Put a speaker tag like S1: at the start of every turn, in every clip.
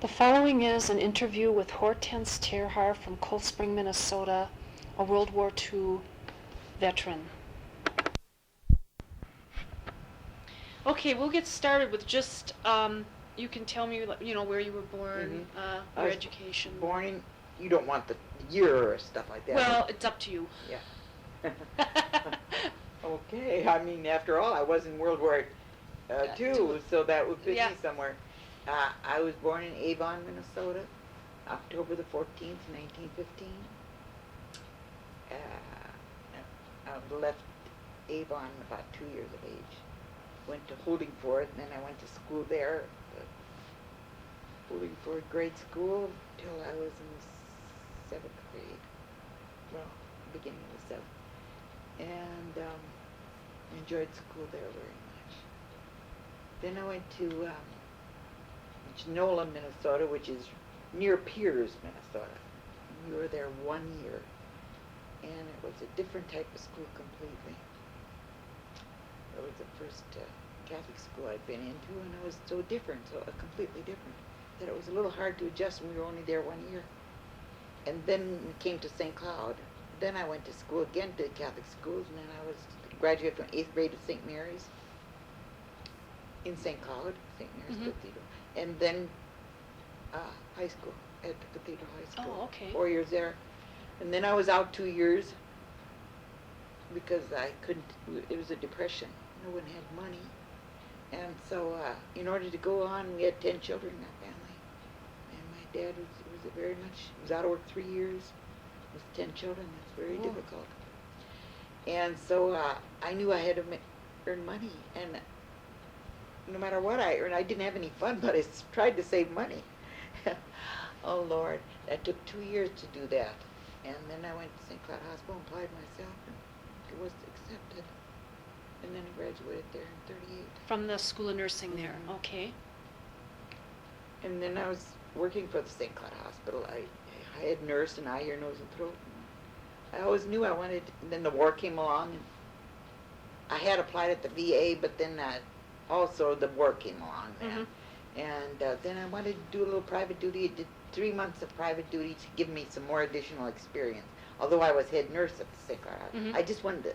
S1: The following is an interview with Hortense Terhaar from Cold Spring, Minnesota, a World War II veteran. Okay, we'll get started with just, you can tell me, where you were born, your education.
S2: Born in, you don't want the year or stuff like that.
S1: Well, it's up to you.
S2: Yeah. Okay, I mean, after all, I was in World War II, so that would fit me somewhere. I was born in Avon, Minnesota, October the 14th, 1915. I left Avon about 2 years of age. Went to Holdingford, and then I went to school there, Holdingford grade school, till I was in the 7th grade. Well, beginning of the 7th. And enjoyed school there very much. Then I went to Genola, Minnesota, which is near Pierce, Minnesota. We were there 1 year, and it was a different type of school completely. It was the first Catholic school I'd been into, and it was so different, completely different, that it was a little hard to adjust when we were only there 1 year. And then we came to St. Cloud. Then I went to school again, to Catholic schools, and then I was graduated from 8th grade at St. Mary's in St. Cloud, St. Mary's Cathedral. And then high school, at the Cathedral High School.
S1: Oh, okay.
S2: 4 years there. And then I was out 2 years because I couldn't, it was a depression. No one had money. And so in order to go on, we had 10 children in our family. And my dad was very much, he was out of work 3 years with 10 children. That's very difficult. And so I knew I had to earn money. And no matter what I earned, I didn't have any fun, but I tried to save money. Oh, Lord. That took 2 years to do that. And then I went to St. Cloud Hospital and applied myself, and it was accepted. And then I graduated there in 38.
S1: From the School of Nursing there, okay.
S2: And then I was working for the St. Cloud Hospital. I had nurse and eye, ear, nose, and throat. I always knew I wanted, and then the war came along, and I had applied at the VA, but then also the war came along then. And then I wanted to do a little private duty. I did 3 months of private duty to give me some more additional experience. Although I was head nurse at the St. Cloud Hospital, I just wanted to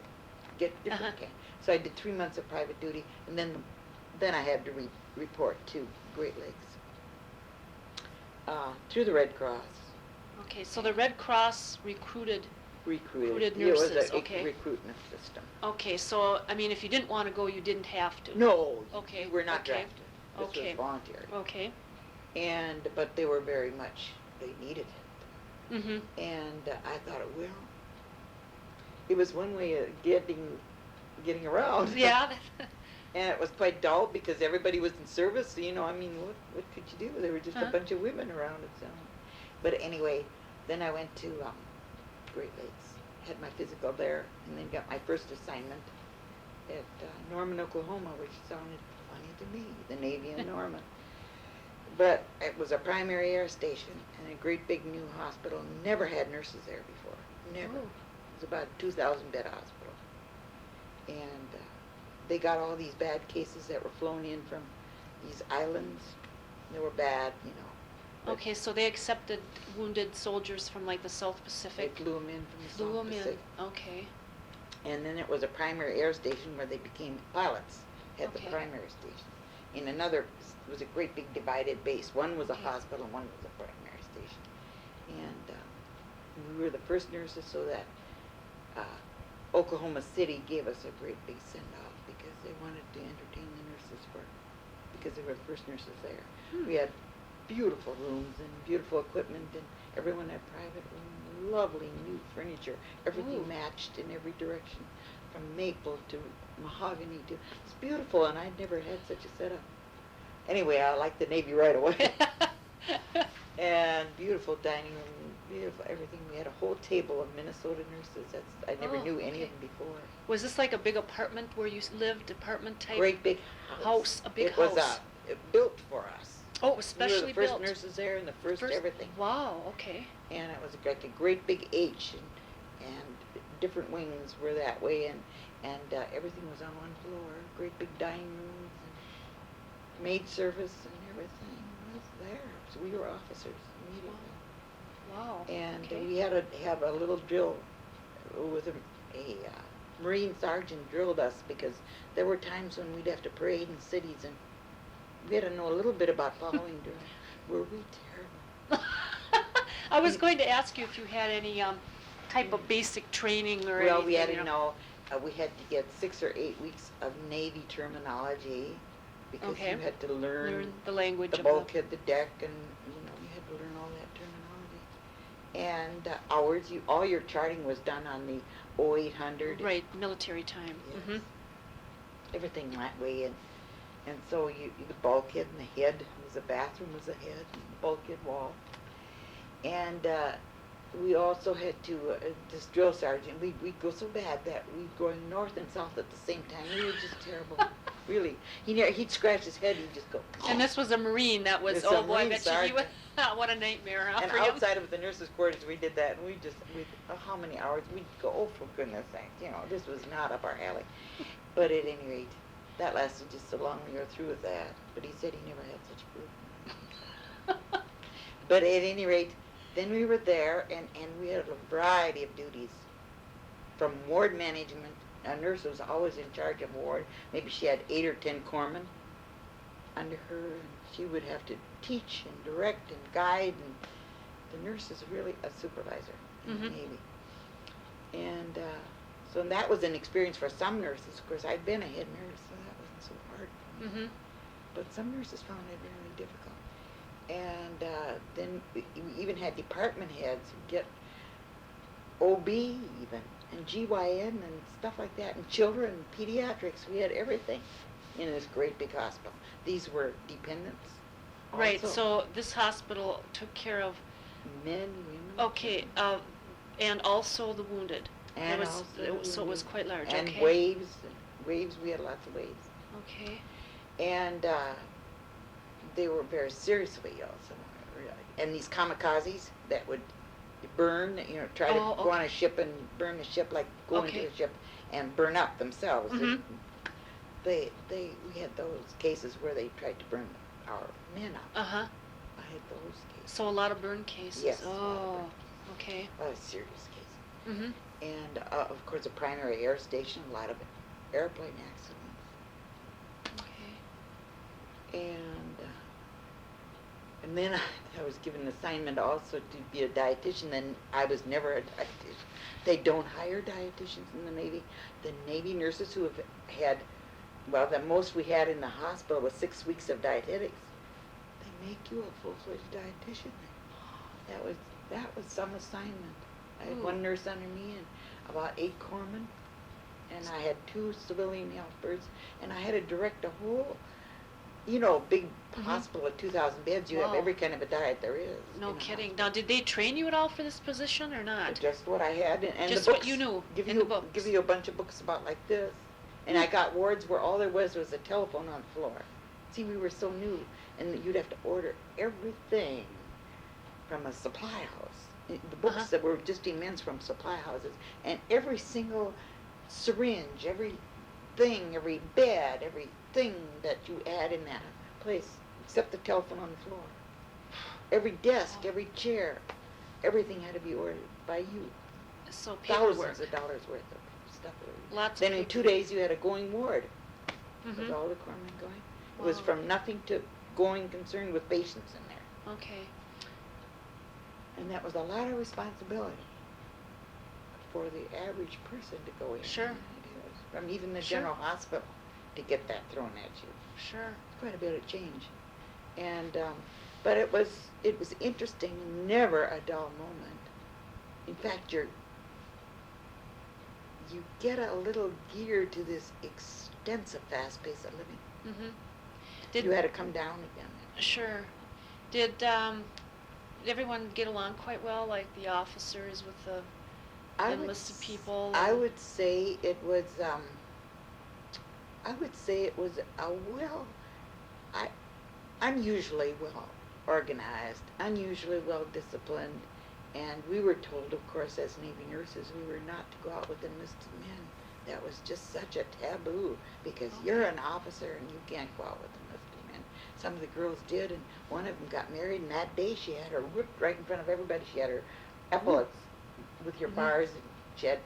S2: get different care. So I did 3 months of private duty, and then I had to report to Great Lakes through the Red Cross.
S1: Okay, so the Red Cross recruited
S2: It
S1: nurses,
S2: was a
S1: okay.
S2: recruitment system.
S1: Okay, so, I mean, if you didn't want to go, you didn't have to.
S2: No,
S1: okay.
S2: you were not drafted. This
S1: Okay.
S2: was voluntary.
S1: Okay.
S2: But they were very much, they needed it. And I thought, well, it was one way of getting around.
S1: Yeah.
S2: And it was quite dull because everybody was in service. So, I mean, what could you do? There were just a bunch of women around it. So. But anyway, then I went to Great Lakes, had my physical there, and then got my first assignment at Norman, Oklahoma, which sounded funny to me, the Navy in Norman. But it was a primary air station and a great big new hospital. Never had nurses there before. Never.
S1: Oh.
S2: It was about a 2,000 bed hospital. And they got all these bad cases that were flown in from these islands. They were bad,
S1: Okay, so they accepted wounded soldiers from like the South Pacific.
S2: They flew them in from the South Pacific.
S1: Okay.
S2: And then it was a primary air station where they became pilots at the
S1: Okay.
S2: primary station. In another, it was a great big divided base. One was a hospital and one was a primary station. And we were the first nurses, so that Oklahoma City gave us a great big send-off because they wanted to entertain the nurses because they were the first nurses there. We had beautiful rooms and beautiful equipment, and everyone had private rooms, lovely new furniture. Everything matched in every direction, from maple to mahogany to, it's beautiful, and I'd never had such a setup. Anyway, I liked the Navy right away. And beautiful dining room, beautiful everything. We had a whole table of Minnesota nurses. I never knew any of them before.
S1: Was this like a big apartment where you lived, apartment type?
S2: Great big house.
S1: A big
S2: house. It was built for us.
S1: Oh, it was specially built.
S2: We were the first nurses there and the first everything.
S1: Wow, okay.
S2: And it was like a great big H, and different wings were that way, and everything was on one floor. Great big dining rooms, and maid service, and everything was there. So we were officers immediately.
S1: Wow.
S2: And
S1: Okay.
S2: we had to have a little drill with a Marine sergeant drilled us, because there were times when we'd have to parade in cities, and we had to know a little bit about following drill. Were we terrible?
S1: I was going to ask you if you had any type of basic training or
S2: Well,
S1: anything.
S2: we had to
S1: you
S2: know, we had to get 6 or 8 weeks of Navy terminology, because
S1: Okay.
S2: you had to learn
S1: the language
S2: the
S1: of
S2: bulkhead, the deck, and you had to learn all that terminology. And hours, all your charting was done on the 0800.
S1: Right, military time.
S2: Yes.
S1: Mm-hmm.
S2: Everything that way, and so the bulkhead and the head was a bathroom, was a head, and the bulkhead wall. And we also had to, this drill sergeant, we'd go so bad that we'd go north and south at the same time. We were just terrible. Really. He'd scratch his head, he'd just go.
S1: And this was a Marine that was,
S2: This
S1: oh
S2: a
S1: boy, I
S2: Marine
S1: bet you he was,
S2: sergeant.
S1: what a nightmare, huh,
S2: And
S1: for him?
S2: outside of the nurses' quarters, we did that, and we how many hours? We'd go, oh, for goodness sakes, this was not up our alley. But at any rate, that lasted just so long we were through with that. But he said he never had such a group. But at any rate, then we were there, and we had a variety of duties. From ward management, a nurse was always in charge of ward. Maybe she had 8 or 10 corpsmen under her, and she would have to teach and direct and guide, and the nurse is really a supervisor in the Navy. And so that was an experience for some nurses. Of course, I'd been a head nurse, so that wasn't so hard for me. But some nurses found it really difficult. And then we even had department heads who get OB even, and GYN and stuff like that, and children, pediatrics. We had everything in this great big hospital. These were dependents.
S1: Right,
S2: also.
S1: so this hospital took care of
S2: Men, women.
S1: okay, and also the wounded.
S2: And
S1: was,
S2: also
S1: so it was
S2: wounded.
S1: quite large.
S2: And
S1: okay.
S2: waves, we had lots of waves.
S1: Okay.
S2: And they were very seriously ill. And these kamikazes that would burn, try to go on a ship and burn the ship, like go into a ship and burn up themselves.
S1: Mhm.
S2: We had those cases where they tried to burn our men up.
S1: Uh-huh.
S2: I had those cases.
S1: So a lot of burn cases.
S2: Yes.
S1: Oh, okay.
S2: A lot of serious cases.
S1: Mm-hmm.
S2: And of course, a primary air station, a lot of airplane accidents.
S1: Okay.
S2: And then I was given an assignment also to be a dietitian. Then I was never a dietitian. They don't hire dietitians in the Navy. The Navy nurses who have had, well, the most we had in the hospital was 6 weeks of dietetics. They make you a full-fledged dietitian. That was some assignment. I had one nurse under me and about 8 corpsmen, and I had 2 civilian helpers, and I had to direct a whole, big hospital with 2,000 beds. You have every kind of a diet there is.
S1: No kidding. Now, did they train you at all for this position or not?
S2: Just what I had, and
S1: just
S2: the books.
S1: What you knew
S2: give
S1: in
S2: you,
S1: the books.
S2: Give you a bunch of books about like this. And I got wards where all there was a telephone on the floor. See, we were so new, and you'd have to order everything from a supply house. The books that were just immense from supply houses, and every single syringe, everything, every bed, everything that you had in that place, except the telephone on the floor. Every desk, every chair, everything had to be ordered by you.
S1: So paperwork.
S2: Thousands of dollars worth of stuff.
S1: Lots
S2: then
S1: of
S2: in 2 days you had a going ward with all the corpsmen going. It was
S1: Wow.
S2: from nothing to going concern with patients in there.
S1: Okay.
S2: And that was a lot of responsibility for the average person to go in.
S1: Sure.
S2: It is. From even the
S1: Sure.
S2: general hospital to get that thrown at you.
S1: Sure.
S2: Quite a bit of change. And but it was interesting, never a dull moment. In fact, you get a little geared to this extensive fast pace of living.
S1: Mm-hmm.
S2: You had to come down again.
S1: Sure. Did everyone get along quite well, like the officers with the enlisted people?
S2: I would say it was unusually well organized, unusually well disciplined, and we were told, of course, as Navy nurses, we were not to go out with enlisted men. That was just such a taboo, because you're an officer and you can't go out with enlisted men. some of the girls did, and one of them got married, and that day she had her ripped right in front of everybody. She had her epaulets with your bars, and she had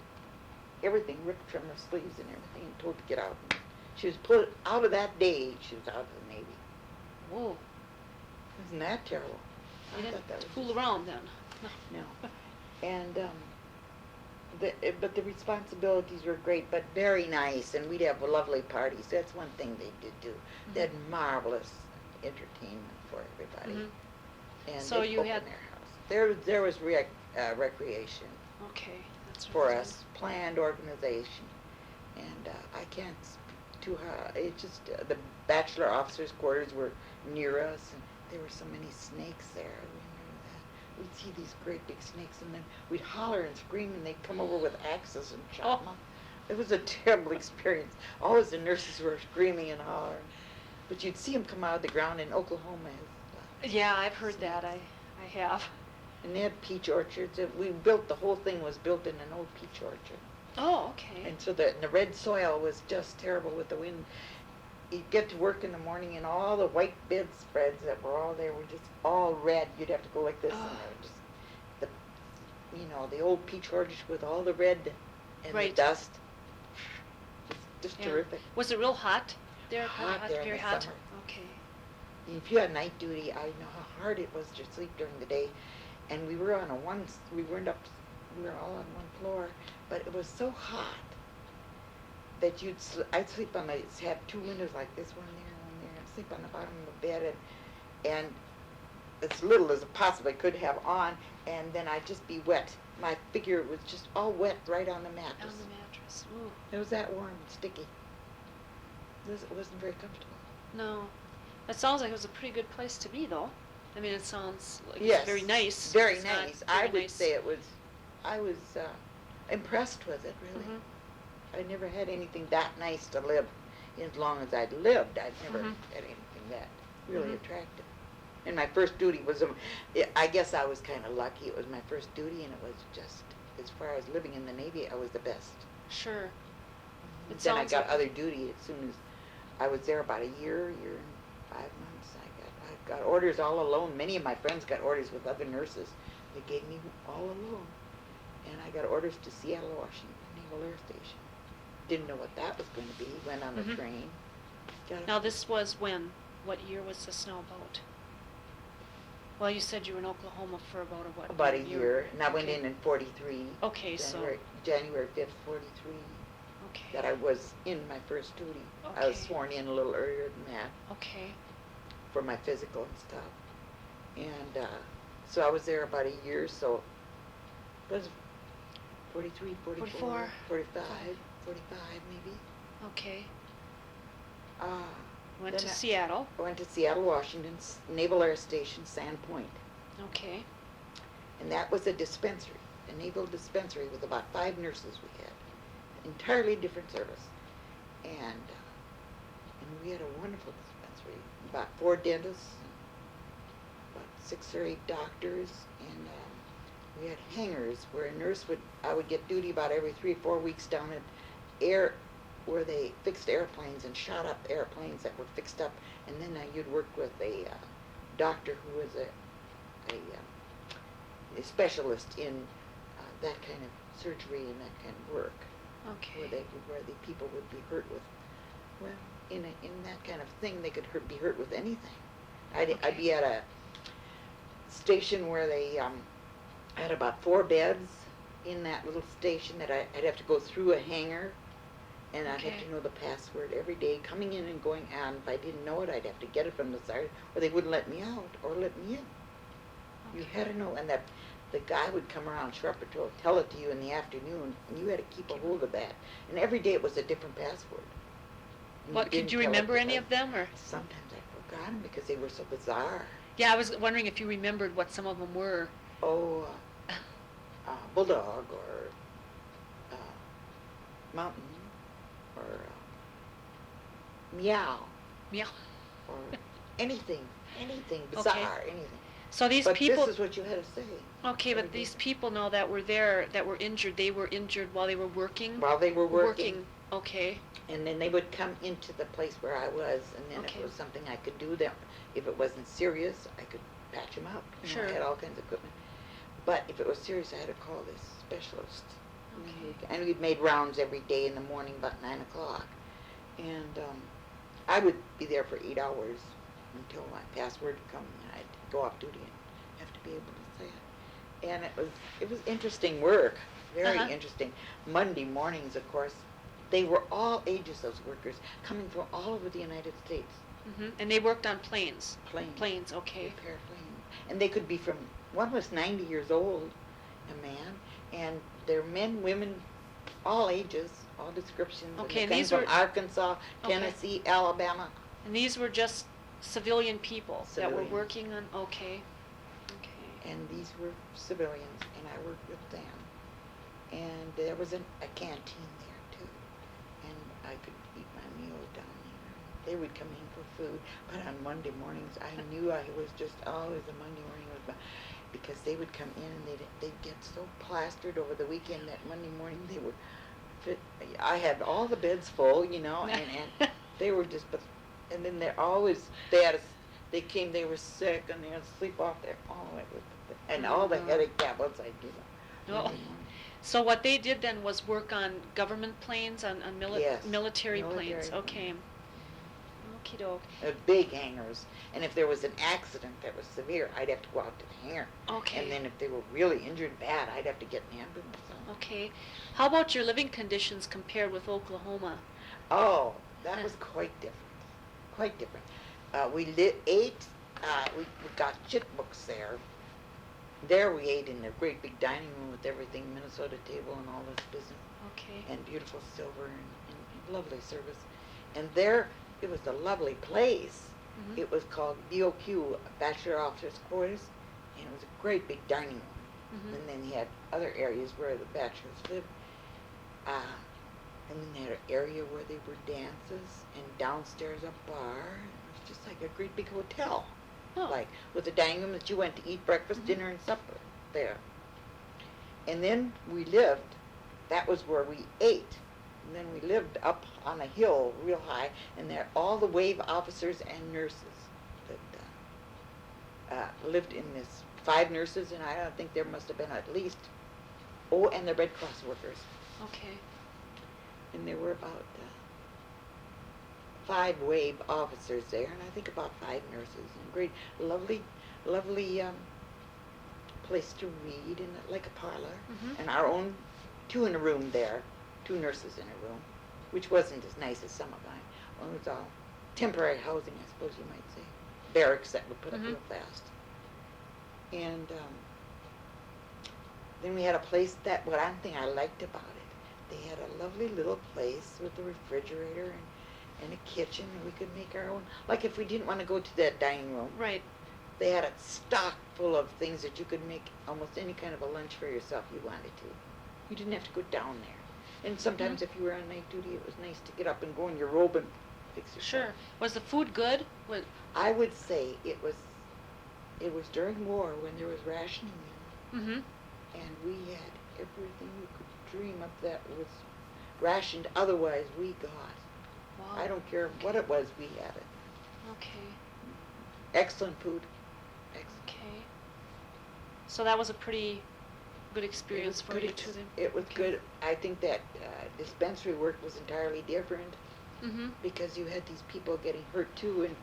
S2: everything ripped from her sleeves and everything, and told to get out. And she was put out of that day. She was out of the Navy.
S1: Whoa.
S2: Isn't that terrible?
S1: You
S2: I
S1: didn't
S2: thought that was
S1: fool
S2: just-
S1: around then.
S2: No. And but the responsibilities were great, but very nice, and we'd have lovely parties. That's one thing they did do. They had marvelous entertainment for everybody. And
S1: So
S2: they'd
S1: you
S2: open
S1: had-
S2: their house. There was recreation
S1: Okay, that's what
S2: for
S1: it
S2: us,
S1: is.
S2: planned organization, and I can't too high. It just the bachelor officers' quarters were near us, and there were so many snakes there. I remember that. We'd see these great big snakes, and then we'd holler and scream, and they'd come over with axes and chop them up. It was a terrible experience. Always the nurses were screaming and hollering, but you'd see them come out of the ground in Oklahoma.
S1: Yeah, I've heard that. I have.
S2: And they had peach orchards. The whole thing was built in an old peach orchard.
S1: Oh, okay.
S2: And so the red soil was just terrible with the wind. You'd get to work in the morning, and all the white bedspreads that were all there were just all red. You'd have to go like this, and they were just the old peach orchard with all the red and
S1: Right.
S2: the dust. Just
S1: Yeah.
S2: terrific.
S1: Was it real hot there?
S2: Hot there in
S1: Very
S2: the
S1: hot?
S2: summer.
S1: Okay.
S2: If you had night duty, I know how hard it was to sleep during the day. And we were we were all on one floor, but it was so hot that I'd sleep have two windows like this, one there, and sleep on the bottom of the bed, and as little as I possibly could have on, and then I'd just be wet. My figure was just all wet right on the mattress.
S1: On the mattress. Ooh.
S2: It was that warm and sticky. It wasn't very comfortable.
S1: No. That sounds like it was a pretty good place to be, though. I mean, it sounds like
S2: Yes,
S1: it's very nice.
S2: Very
S1: It's not
S2: nice.
S1: very
S2: I would
S1: nice.
S2: say it was. I was impressed with it, really.
S1: Mhm.
S2: I never had anything that nice to live. As long as I'd lived, I'd never
S1: Mhm.
S2: had anything that really
S1: Mhm.
S2: attractive. And my first duty was, I guess I was kind of lucky. It was my first duty, and it was just, as far as living in the Navy, I was the best.
S1: Sure. It
S2: Then I
S1: sounds
S2: got
S1: like
S2: other duty as soon as I was there about a year and 5 months. I got orders all alone. Many of my friends got orders with other nurses. They gave me all alone. And I got orders to Seattle, Washington, Naval Air Station. Didn't know what that was going to be. Went on
S1: Mhm.
S2: a train.
S1: Now, this was when? What year was this now about? Well, you said you were in Oklahoma for about
S2: About a year. And I went
S1: Okay.
S2: in 43.
S1: Okay,
S2: January 5th, 43.
S1: Okay.
S2: That I was in my first duty. I was
S1: Okay.
S2: sworn in a little earlier than that
S1: Okay.
S2: for my physical and stuff. And so I was there about a year, so it was 43, 44,
S1: 44.
S2: 45 maybe.
S1: Okay.
S2: Ah,
S1: Went to
S2: then
S1: Seattle.
S2: I went to Seattle, Washington, Naval Air Station, Sand Point.
S1: Okay.
S2: And that was a dispensary, a naval dispensary with about 5 nurses we had. Entirely different service. And we had a wonderful dispensary. About 4 dentists, about 6 or 8 doctors, and we had hangars where I would get duty about every 3 or 4 weeks down at where they fixed airplanes and shot up airplanes that were fixed up, and then you'd work with a doctor who was a specialist in that kind of surgery and that kind of work,
S1: Okay.
S2: where the people would be hurt with, well, in that kind of thing, they could be hurt with anything. I'd be at a station where they had about 4 beds in that little station that I'd have to go through a hangar, and I'd have
S1: Okay.
S2: to know the password every day, coming in and going out. If I didn't know it, I'd have to get it from the sergeant, or they wouldn't let me out or let me in. You had to know, and that the guy would come around, Sharp Patrol, tell it to you in the afternoon, and you had to keep a hold of that. And every day it was a different password. And
S1: What,
S2: didn't
S1: could you
S2: tell it
S1: remember
S2: to
S1: any
S2: us.
S1: of them, or?
S2: Sometimes I forgot them because they were so bizarre.
S1: Yeah, I was wondering if you remembered what some of them were.
S2: Oh, bulldog, or mountain, or meow,
S1: Yeah.
S2: or anything bizarre, anything.
S1: So these
S2: But
S1: people.
S2: this is what you had to say.
S1: Okay, but these people now that were there, that were injured, they were injured while they were working?
S2: While they were working,
S1: Okay.
S2: And then they would come into the place where I was, and then if
S1: Okay.
S2: it was something I could do, them, if it wasn't serious, I could patch them up. You know,
S1: Sure.
S2: I had all kinds of equipment. But if it was serious, I had to call this specialist.
S1: Okay.
S2: And we'd made rounds every day in the morning about 9 o'clock. And I would be there for 8 hours until my password would come, and I'd go off duty and have to be able to say it. And it was interesting work, very
S1: Uh-huh.
S2: interesting. Monday mornings, of course, they were all ages, those workers, coming from all over the United States.
S1: And they worked on planes.
S2: Planes.
S1: Planes. Okay.
S2: Repair planes. And they could be from, one was 90 years old, a man, and they're men, women, all ages, all descriptions.
S1: Okay,
S2: and
S1: and
S2: they came
S1: these
S2: from
S1: were-
S2: Arkansas,
S1: Okay.
S2: Tennessee, Alabama.
S1: And these were just civilian people that were
S2: Civilians.
S1: working on. Okay. Okay.
S2: And these were civilians, and I worked with them. And there was a canteen there too, and I could eat my meals down there. They would come in for food, but on Monday mornings, I knew I was just always a Monday morning was because they would come in and they'd get so plastered over the weekend that Monday morning they would fit. I had all the beds full, you know, and they were just, and then they came, they were sick, and they had to sleep off there. Oh, it was, and all the headache tablets I'd give them.
S1: Oh.
S2: Monday morning.
S1: So what they did then was work on government planes, on
S2: Yes,
S1: military planes.
S2: military
S1: Okay. Okie doke.
S2: Big hangars, and if there was an accident that was severe, I'd have to go out to the hangar.
S1: Okay.
S2: And then if they were really injured bad, I'd have to get an ambulance.
S1: Okay. How about your living conditions compared with Oklahoma?
S2: Oh, that was quite different. Quite different. We ate. We got chit books there. There we ate in a great big dining room with everything, Minnesota table and all this business,
S1: Okay.
S2: and beautiful silver and lovely service. And there, it was a lovely place.
S1: Mhm.
S2: It was called BOQ, Bachelor Officers Quarters, and it was a great big dining room.
S1: Mhm.
S2: And then he had other areas where the bachelors lived. And then they had an area where they were dances, and downstairs a bar. It was just like a great big hotel.
S1: Oh.
S2: Like with a dining room that you went to eat breakfast,
S1: Mhm.
S2: dinner, and supper there. And then we lived, that was where we ate. And then we lived up on a hill real high, and there all the wave officers and nurses that lived in this, 5 nurses, and I don't think there must have been at least, and the Red Cross workers.
S1: Okay.
S2: And there were about 5 wave officers there, and I think about 5 nurses, and great, lovely place to read, and like a parlor,
S1: Mhm.
S2: and our own 2 in a room there, 2 nurses in a room, which wasn't as nice as some of mine. Well, it was all temporary housing, I suppose you might say, barracks that were put up
S1: Mhm.
S2: real fast. And then we had a place that, what one thing I liked about it, they had a lovely little place with a refrigerator and a kitchen, and we could make our own, like if we didn't want to go to that dining room,
S1: Right.
S2: they had it stocked full of things that you could make almost any kind of a lunch for yourself you wanted to. You didn't have to go down there. And sometimes
S1: Mhm.
S2: if you were on night duty, it was nice to get up and go in your robe and fix yourself.
S1: Sure. Was the food good?
S2: I would say it was during war when there was rationing,
S1: Mm-hmm.
S2: and we had everything you could dream of that was rationed. Otherwise, we got.
S1: Wow.
S2: I don't care what it was, we had it.
S1: Okay.
S2: Excellent food. Excellent.
S1: Okay. So that was a pretty good experience for
S2: good
S1: you too then?
S2: It was
S1: Okay.
S2: good. I think that dispensary work was entirely different
S1: Mm-hmm.
S2: because you had these people getting hurt too, and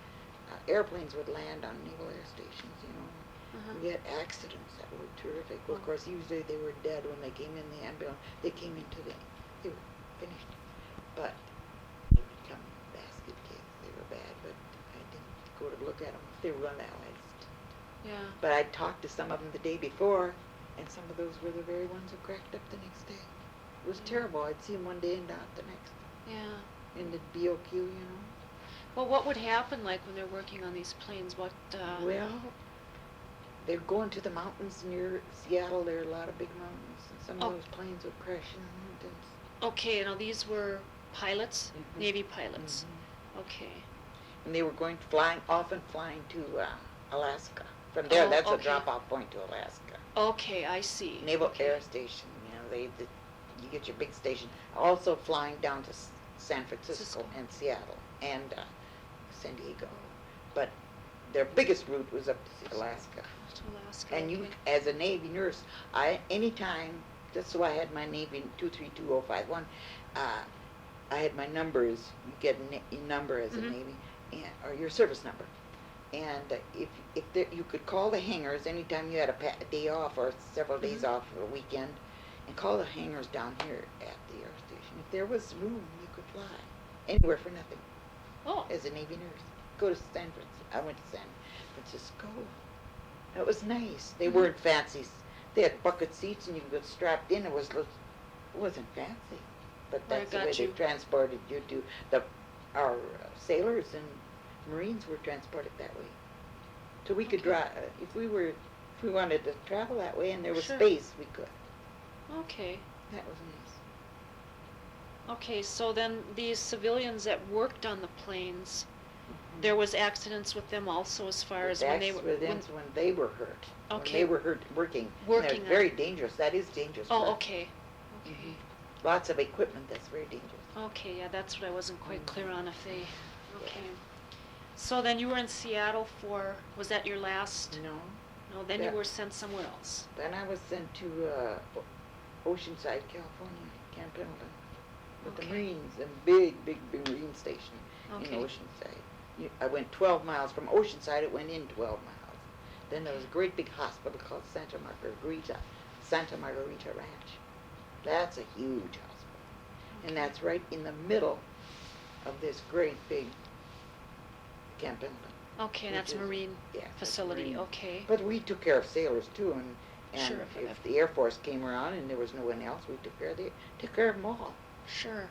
S2: airplanes would land on naval air stations, you know.
S1: Uh-huh.
S2: We had accidents that were terrific. Well, of course, usually they were dead when they came in the ambulance. They came into they were finished. But they would come basket case. They were bad, but I didn't go to look at them. They were unanalyzed.
S1: Yeah.
S2: But I talked to some of them the day before, and some of those were the very ones who cracked up the next day. It was
S1: Yeah.
S2: terrible. I'd see them one day and not the next.
S1: Yeah.
S2: In the BOQ, you know.
S1: Well, what would happen like when they're working on these planes? What?
S2: Well, they're going to the mountains near Seattle. There are a lot of big mountains, and some
S1: Oh.
S2: of those planes would crash in the mountains.
S1: Okay. Now these were pilots,
S2: Mhm.
S1: Navy pilots.
S2: Mhm.
S1: Okay.
S2: And they were often flying to Alaska. From there,
S1: Oh,
S2: that's a
S1: okay.
S2: drop-off point to Alaska.
S1: Okay, I see.
S2: Naval
S1: Okay.
S2: Air Station, you know, you get your big station. Also flying down to San Francisco
S1: Cisco.
S2: and Seattle and San Diego, but their biggest route was up to Alaska.
S1: To Alaska.
S2: And you,
S1: okay.
S2: as a Navy nurse, anytime, that's why I had my Navy 232051, I had my numbers. You get a number as a
S1: Mhm.
S2: Navy, or your service number. And you could call the hangars anytime you had a day off or several days
S1: Mhm.
S2: off for a weekend, and call the hangars down here at the air station. If there was room, you could fly anywhere for nothing.
S1: Oh.
S2: As a Navy nurse, go to San Francisco. I went to San Francisco. That was nice. They
S1: Mhm.
S2: weren't fancy. They had bucket seats and you could get strapped in. It wasn't fancy, but
S1: Well, I
S2: that's the way
S1: got
S2: they
S1: you.
S2: transported you to our sailors and Marines were transported that way. So we could
S1: Okay.
S2: drive if we wanted to travel that way and there was
S1: Sure.
S2: space, we could.
S1: Okay.
S2: That was nice.
S1: Okay, so then these civilians that worked on the planes,
S2: Mhm.
S1: there was accidents with them also as far as when they were...
S2: Accidents when they were hurt. When
S1: Okay.
S2: they were hurt working.
S1: Working
S2: And
S1: on-
S2: they're very dangerous. That is dangerous.
S1: Oh,
S2: work.
S1: okay. Okay.
S2: Mhm. Lots of equipment that's very dangerous.
S1: Okay, yeah, that's what I wasn't quite clear
S2: Mhm.
S1: on if they... Okay. So then you were in Seattle for... Was that your last...
S2: No.
S1: No, then you
S2: that-
S1: were sent somewhere else.
S2: Then I was sent to Oceanside, California, Camp Pendleton, with the
S1: Okay.
S2: Marines, a big Marine station
S1: Okay.
S2: in Oceanside. I went 12 miles from Oceanside. It went in 12 miles. Then there was a great big hospital called Santa Margarita Ranch. That's a huge hospital, and that's right in the middle of this great big Camp Pendleton.
S1: Okay, that's
S2: which is-
S1: Marine
S2: yeah, that's
S1: facility,
S2: Marine.
S1: okay.
S2: But we took care of sailors too, and
S1: Sure, for
S2: if
S1: that.
S2: the Air Force came around and there was no one else, we took care of them all.
S1: Sure.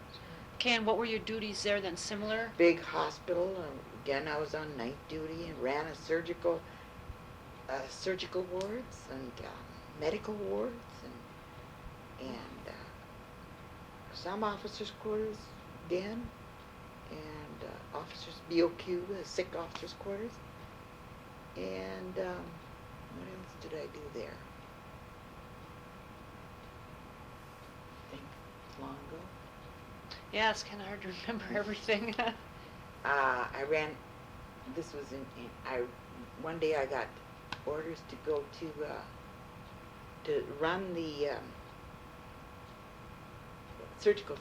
S1: Okay, and what were your duties there then? Similar?
S2: Big hospital. Again, I was on night duty and ran a surgical wards and medical wards and some officers' quarters again, and officers BOQ, sick officers' quarters. And what else did I do there? I think it's long ago.
S1: Yeah, it's kind of hard to remember everything.
S2: I ran. This was one day I got orders to go to run the surgical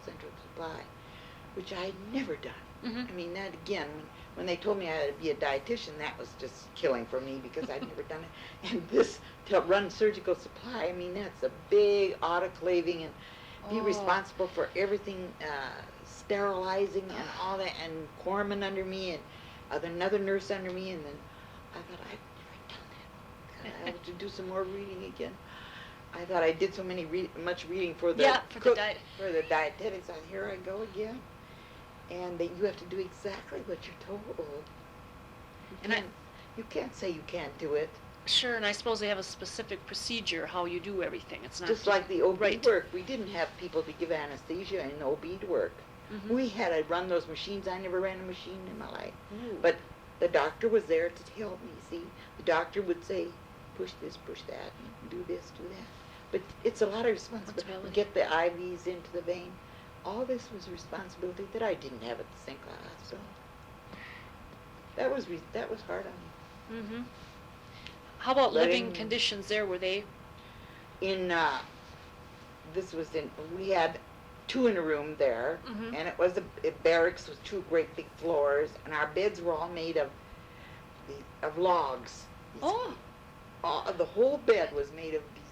S2: central supply, which I had never done.
S1: Mhm.
S2: I mean, that again, when they told me I had to be a dietitian, that was just killing for me because I'd never done it. And this, to run surgical supply, I mean, that's a big autoclaving and be
S1: Oh.
S2: responsible for everything, sterilizing and all that, and corpsman under me and another nurse under me, and then I thought, I've never done that. I have to do some more reading again. I thought I did so much reading for the
S1: Yeah, for the
S2: for the dietetics. Here I go again. And you have to do exactly what you're told.
S1: And
S2: You can't say you can't do it.
S1: Sure, and I suppose they have a specific procedure how you do everything. It's not
S2: Just like the OB
S1: right.
S2: work. We didn't have people to give anesthesia in OB to work.
S1: Mhm.
S2: We had to run those machines. I never ran a machine in my life.
S1: Ooh.
S2: But the doctor was there to help me, see. The doctor would say, push this, push that, and do this, do that. But it's a lot of responsibility.
S1: Responsibility.
S2: Get the IVs into the vein. All this was responsibility that I didn't have at the St. Cloud Hospital. That was hard on me.
S1: Mhm. How about living
S2: Letting-
S1: conditions there? Were they?
S2: We had 2 in a room there,
S1: Mhm.
S2: and it was a barracks with 2 great big floors, and our beds were all made of logs.
S1: Oh.
S2: The whole bed was made of these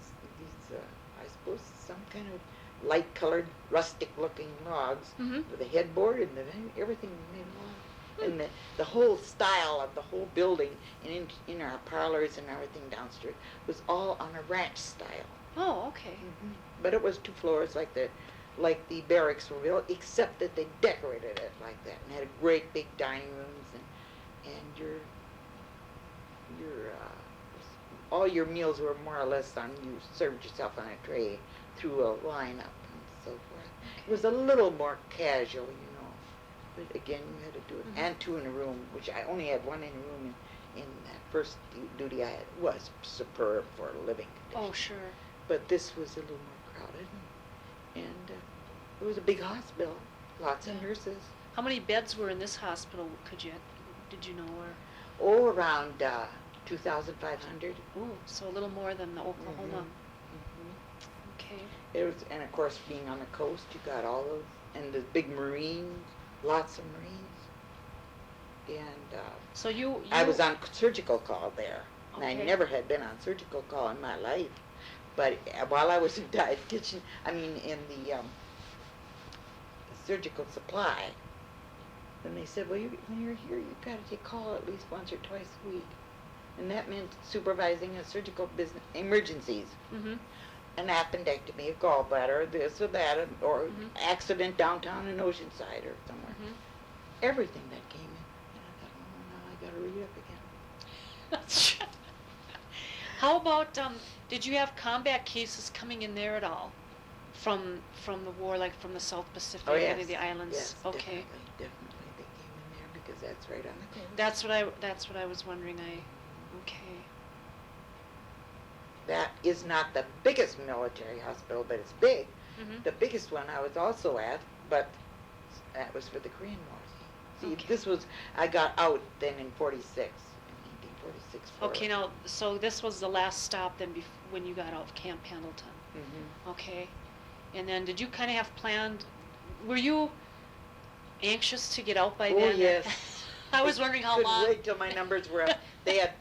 S2: I suppose some kind of light colored rustic looking logs
S1: Mhm.
S2: with a headboard and everything was made of logs. And the whole style of the whole building and in our parlors and everything downstairs was all on a ranch style.
S1: Oh, okay.
S2: But it was 2 floors like the barracks were built, except that they decorated it like that and had great big dining rooms and your all your meals were more or less on you served yourself on a tray through a lineup and so forth. It was a little more casual, but again you had to do it.
S1: Mhm.
S2: And 2 in a room, which I only had 1 in a room in that first duty I had, was superb for living conditions.
S1: Oh, sure.
S2: But this was a little more crowded, and It was a big hospital, lots of nurses.
S1: How many beds were in this hospital, did you know, or?
S2: Oh, around 2,500.
S1: Ooh, so a little more than the Oklahoma. Okay.
S2: It was, and of course, being on the coast, you got all those, and the big Marines, lots of Marines. And
S1: so you
S2: I was on surgical call there, and I
S1: Okay.
S2: never had been on surgical call in my life. But while I was in dietitian, in the surgical supply, then they said, well, when you're here, you've got to take call at least once or twice a week. And that meant supervising a surgical business emergencies.
S1: Mm-hmm.
S2: An appendectomy, a gallbladder, this or that, or
S1: Mhm.
S2: accident downtown in Oceanside or somewhere.
S1: Mm-hmm.
S2: Everything that came in. And I thought, oh, now I got to read up again.
S1: That's true. How about, did you have combat cases coming in there at all? From the war, like from the South Pacific,
S2: Oh,
S1: any
S2: yes.
S1: of the islands?
S2: Yes,
S1: Okay.
S2: definitely they came in there because that's right on the coast.
S1: That's what I was wondering. Okay.
S2: That is not the biggest military hospital, but it's big.
S1: Mm-hmm.
S2: The biggest one I was also at, but that was for the Korean War. See,
S1: Okay.
S2: this was, I got out then in 46, in 1946.
S1: Okay, now, so this was the last stop then when you got out of Camp Pendleton.
S2: Mm-hmm.
S1: Okay. And then did you kind of have planned, were you anxious to get out by then?
S2: Oh, yes.
S1: I was wondering how long.
S2: Couldn't wait till my numbers were up. They had,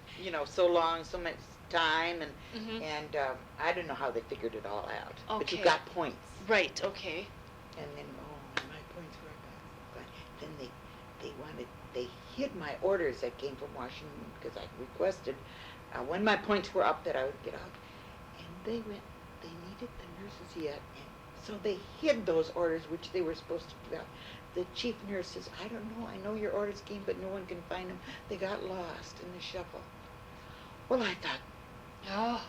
S2: so long, so much time, and
S1: Mhm.
S2: I don't know how they figured it all out. But you
S1: Okay.
S2: got points.
S1: Right, okay.
S2: And then, my points were up. Then they hid my orders that came from Washington because I requested when my points were up that I would get out. And they needed the nurses yet. And so they hid those orders, which they were supposed to give out. The chief nurse says, I don't know, I know your orders came, but no one can find them. They got lost in the shuffle. Well, I thought,
S1: Oh.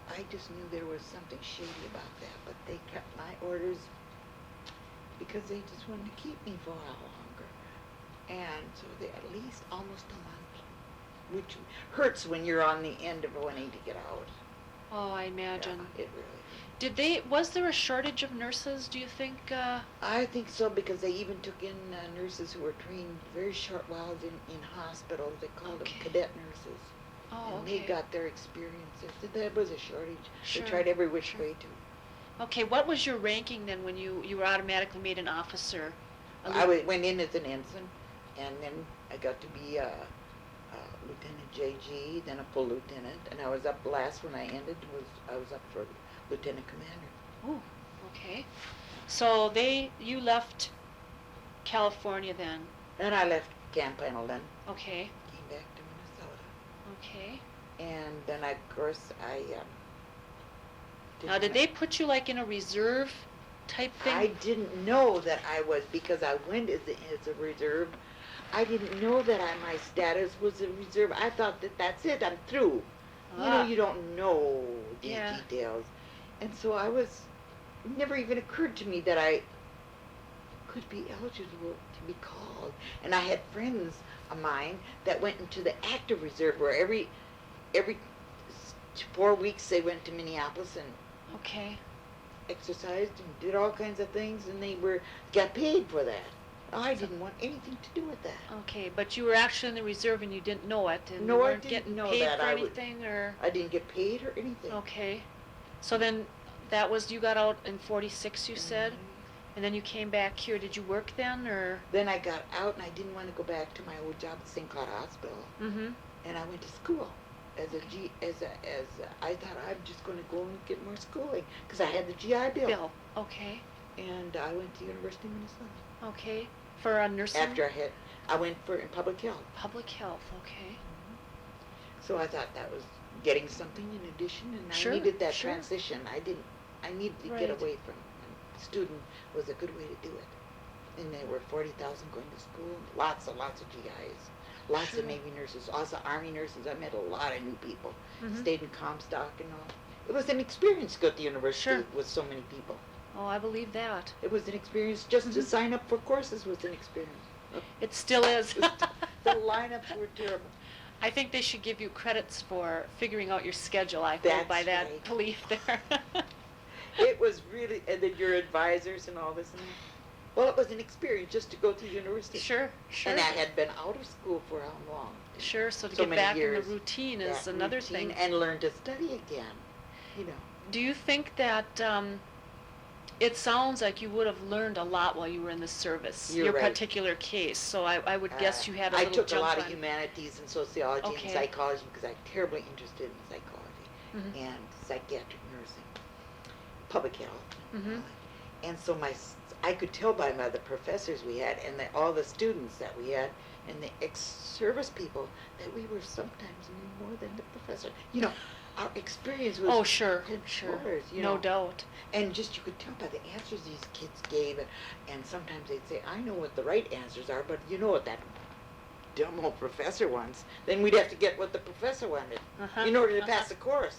S2: I just knew there was something shady about that, but they kept my orders because they just wanted to keep me for a while longer. And so they at least almost a month, which hurts when you're on the end of wanting to get out.
S1: Oh, I imagine.
S2: Yeah, it really.
S1: Was there a shortage of nurses, do you think?
S2: I think so, because they even took in nurses who were trained very short whiles in hospitals. They called them cadet nurses.
S1: Oh,
S2: and
S1: okay.
S2: they got their experiences. There was a shortage.
S1: Sure.
S2: They tried every which way to.
S1: Okay, what was your ranking then when you were automatically made an officer?
S2: Went in as an ensign, and then I got to be a Lieutenant JG, then a full lieutenant, and I was up last when I ended, I was up for lieutenant commander.
S1: Oh, okay. So you left California then?
S2: Then I left Camp Pendleton,
S1: Okay.
S2: came back to Minnesota,
S1: Okay.
S2: and then of course I
S1: Now, did they put you like in a reserve type thing?
S2: I didn't know that I was, because I went as a reserve. I didn't know that my status was a reserve. I thought that's it, I'm through. You don't know the
S1: Yeah.
S2: details. And so it never even occurred to me that I could be eligible to be called. And I had friends of mine that went into the active reserve, where every 4 weeks they went to Minneapolis and
S1: Okay.
S2: exercised and did all kinds of things, and they got paid for that. I didn't want anything to do with that.
S1: Okay, but you were actually in the reserve and you didn't know it, and
S2: No,
S1: you
S2: I
S1: weren't
S2: didn't
S1: getting
S2: know
S1: paid
S2: that.
S1: for
S2: I would-
S1: anything, or?
S2: I didn't get paid or anything.
S1: Okay. So then, you got out in 46, you said? And then you came back here. Did you work then, or?
S2: Then I got out, and I didn't want to go back to my old job at St. Cloud Hospital,
S1: Mm-hmm.
S2: and I went to school I thought I'm just going to go and get more schooling, because I had the GI Bill.
S1: Bill. Okay.
S2: And I went to University of Minnesota.
S1: Okay. For a nursing?
S2: After I went in public health.
S1: Public health. Okay.
S2: So I thought that was getting something in addition, and
S1: Sure,
S2: I needed that
S1: sure.
S2: transition. I needed to
S1: Right.
S2: get away from student was a good way to do it. And there were 40,000 going to school, lots and lots of GIs, lots
S1: Sure.
S2: of Navy nurses, also Army nurses. I met a lot of new people.
S1: Mhm.
S2: Stayed in Comstock and all. It was an experience to go to the university
S1: Sure.
S2: with so many people.
S1: Oh, I believe that.
S2: It was an experience. Just to
S1: Mhm.
S2: sign up for courses was an experience.
S1: It still is.
S2: The lineups were terrible.
S1: I think they should give you credits for figuring out your schedule. I hold
S2: That's
S1: by that
S2: right.
S1: belief there.
S2: It was really, and then your advisors and all this and that. Well, it was an experience just to go to university.
S1: Sure, sure.
S2: And I had been out of school for how long?
S1: Sure, so to
S2: So
S1: get
S2: many
S1: back in the
S2: years,
S1: routine is
S2: that
S1: another
S2: routine,
S1: thing.
S2: and learn to study again, you know.
S1: Do you think that it sounds like you would have learned a lot while you were in the service,
S2: You're
S1: your
S2: right.
S1: particular case, so I would guess you had a
S2: I
S1: little
S2: took
S1: jump
S2: a lot
S1: on.
S2: of humanities and sociology
S1: Okay.
S2: and psychology because I'm terribly interested in psychology
S1: Mhm.
S2: and psychiatric nursing, public health.
S1: Mhm.
S2: And so I could tell by the professors we had and all the students that we had and the ex-service people that we were sometimes knew more than the professor. You know, our experience was
S1: Oh, sure, sure,
S2: yours, you
S1: no
S2: know.
S1: doubt.
S2: And just you could tell by the answers these kids gave, and sometimes they'd say, I know what the right answers are, but you know what that dumb old professor wants. Then we'd have to get what the professor wanted
S1: Uh-huh,
S2: in order to
S1: uh-huh.
S2: pass the course.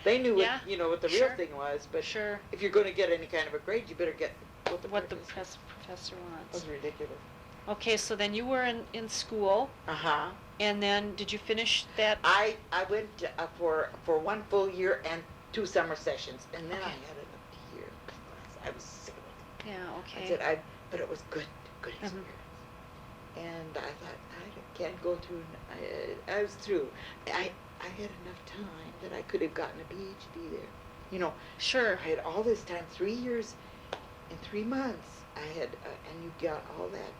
S2: They knew
S1: Yeah,
S2: what, you know, what the
S1: sure,
S2: real thing was, but
S1: sure.
S2: if you're going to get any kind of a grade, you better get
S1: What the
S2: professor.
S1: professor
S2: That
S1: wants.
S2: was ridiculous.
S1: Okay, so then you were in school,
S2: Uh-huh.
S1: and then did you finish that?
S2: I went for 1 full year and 2 summer sessions, and then I
S1: Okay.
S2: had enough to hear class. I was sick of it.
S1: Yeah,
S2: I
S1: okay.
S2: said, but it was good
S1: Mhm.
S2: experience. And I thought, I can't go through, I was through. I had enough time that I could have gotten a PhD there. You know,
S1: Sure.
S2: I had all this time, 3 years and 3 months. I had, and you got all that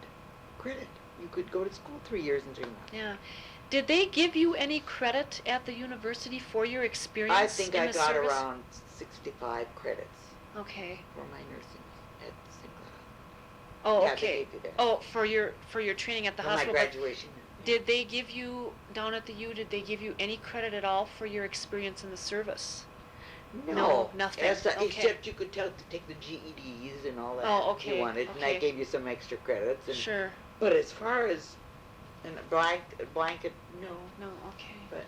S2: credit. You could go to school 3 years and 3 months.
S1: Yeah. Did they give you any credit at the university for your experience
S2: I think
S1: in
S2: I
S1: the
S2: got
S1: service?
S2: around 65 credits
S1: Okay.
S2: for my nursing at St. Cloud.
S1: Oh,
S2: Yeah, they
S1: okay.
S2: gave you that.
S1: Oh, for your training at the
S2: For my
S1: hospital. But
S2: graduation.
S1: did they give you down at the U? Did they give you any credit at all for your experience in the service? No, nothing. Okay.
S2: Except you could take the GEDs and all that
S1: Oh,
S2: if you
S1: okay,
S2: wanted, and I
S1: okay.
S2: gave you some extra credits. And,
S1: Sure.
S2: But as far as a blanket, no.
S1: No. Okay.
S2: But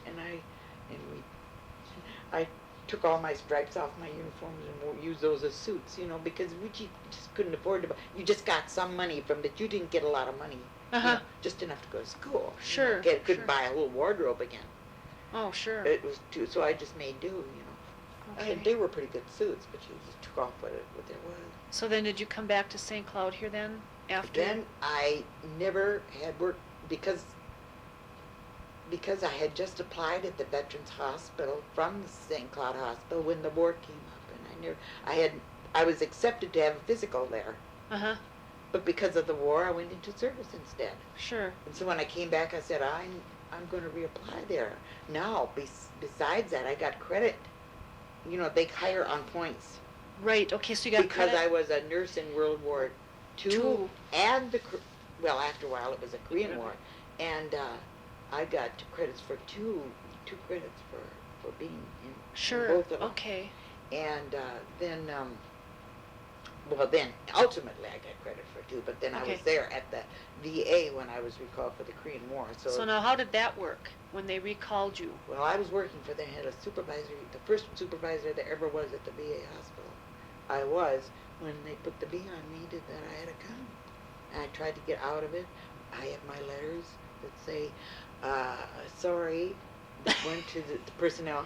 S2: I took all my stripes off my uniforms and used those as suits, you know, because we just couldn't afford to buy. You just got some money from that. You didn't get a lot of money. You
S1: Uh-huh.
S2: know, just enough to go to school.
S1: Sure,
S2: Couldn't
S1: sure.
S2: buy a whole wardrobe again.
S1: Oh, sure.
S2: It was too, so I just made do, you know.
S1: Okay.
S2: They were pretty good suits, but you just took off what there was.
S1: So then, did you come back to St. Cloud here then? After?
S2: Then I never had worked because I had just applied at the Veterans Hospital from the St. Cloud Hospital when the war came up, and I was accepted to have a physical there,
S1: Uh-huh.
S2: but because of the war, I went into service instead.
S1: Sure.
S2: And so when I came back, I said, I'm going to reapply there. Now, besides that, I got credit. You know, they hire on points.
S1: Right. Okay. So you got
S2: Because
S1: credit.
S2: I was a nurse in World War II
S1: Two.
S2: and after a while it was a Korean War, and I got credits for two credits for being in
S1: Sure.
S2: both of them.
S1: Okay.
S2: And then ultimately I got credit for 2, but then I
S1: Okay.
S2: was there at the VA when I was recalled for the Korean War.
S1: So now, how did that work when they recalled you?
S2: Well, I was working for the head of supervisor, the first supervisor there ever was at the VA hospital. I was when they put the B on me that I had a come. And I tried to get out of it. I have my letters that say, sorry, that went to the personnel.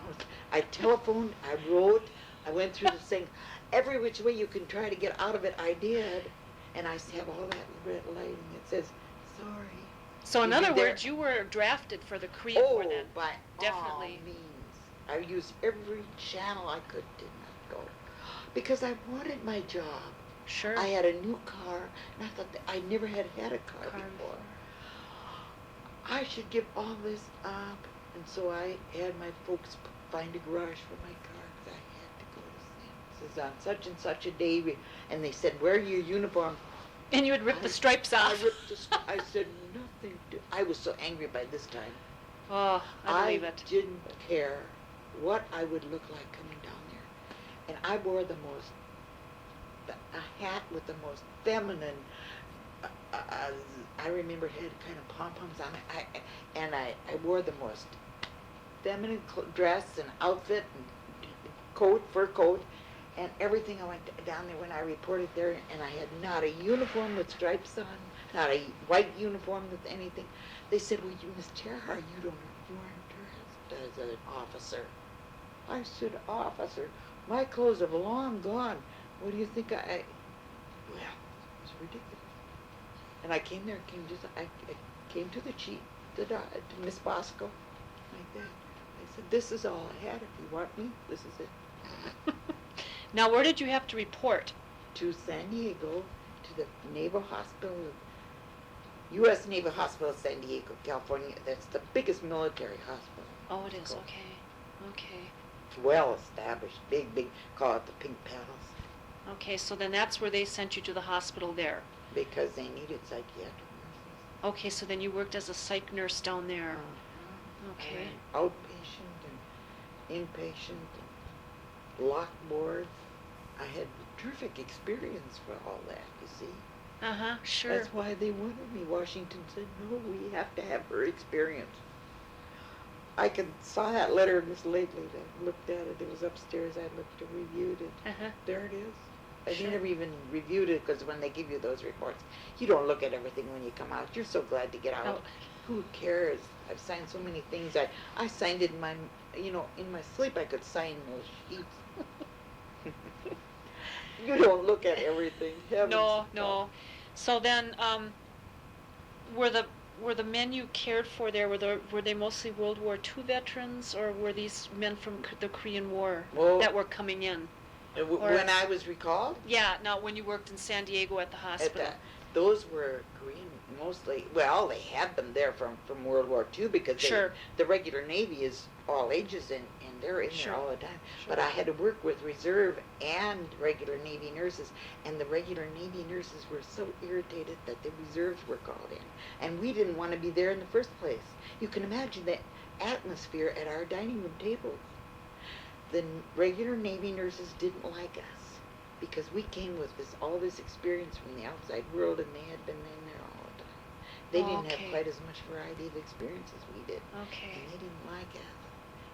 S2: I telephoned, I wrote, I went through the thing. Every which way you can try to get out of it, I did. And I have all that red lighting that says, sorry.
S1: So in
S2: You
S1: other
S2: did there.
S1: words, you were drafted for the Korean War then.
S2: by
S1: Definitely.
S2: all means. I used every channel I could, did not go. Because I wanted my job.
S1: Sure.
S2: I had a new car, and I thought that I never had a car before. I should give all this up. And so I had my folks find a garage for my car because I had to go to St. This is on such and such a day. And they said, wear your uniform.
S1: And you would rip the stripes off.
S2: I said nothing. I was so angry by this time.
S1: Oh, I believe it.
S2: Didn't care what I would look like coming down there. And I wore a hat with the most feminine, I remember had kind of pom-poms on it. I wore the most feminine dress and outfit and coat, fur coat, and everything. I went down there when I reported there, and I had not a uniform with stripes on, not a white uniform with anything. They said, well, you Miss Terhaar, you aren't dressed as an officer. I said, officer? My clothes have long gone. What do you think well, it was ridiculous. And I came there, I came to the chief, to Miss Bosco, like that. I said, this is all I had. If you want me, this is it.
S1: Now, where did you have to report?
S2: To San Diego, to the Naval Hospital, U.S. Naval Hospital, San Diego, California. That's the biggest military hospital.
S1: Oh, it is. Okay. Okay.
S2: It's well established, big, call it the Pink Palace.
S1: Okay, so then that's where they sent you to the hospital there.
S2: Because they needed psychiatric nurses.
S1: Okay, so then you worked as a psych nurse down there. Okay.
S2: And outpatient and inpatient and locked wards. I had terrific experience for all that, you see.
S1: Uh-huh, sure.
S2: That's why they wanted me. Washington said, no, we have to have her experience. I saw that letter just lately. I looked at it. It was upstairs. I looked and reviewed it.
S1: Uh-huh.
S2: There it is. I
S1: Sure.
S2: never even reviewed it because when they give you those reports, you don't look at everything when you come out. You're so glad to get out.
S1: Oh.
S2: Who cares? I've signed so many things. I signed it in my, in my sleep. I could sign those sheets. You don't look at everything.
S1: No. So then, were the men you cared for there, were they mostly World War II veterans, or were these men from the Korean War that were coming in?
S2: When I was recalled?
S1: Yeah, no, when you worked in San Diego at the hospital.
S2: Those were Korean mostly. Well, they had them there from World War II because the regular Navy is all ages and they're in there all the time.
S1: Sure.
S2: But I had to work with reserve and regular Navy nurses, and the regular Navy nurses were so irritated that the reserves were called in, and we didn't want to be there in the first place. You can imagine the atmosphere at our dining room tables. The regular Navy nurses didn't like us because we came with all this experience from the outside world, and they had been in there all the time. They didn't have quite as much variety of experience as we did.
S1: Okay.
S2: And they didn't like us.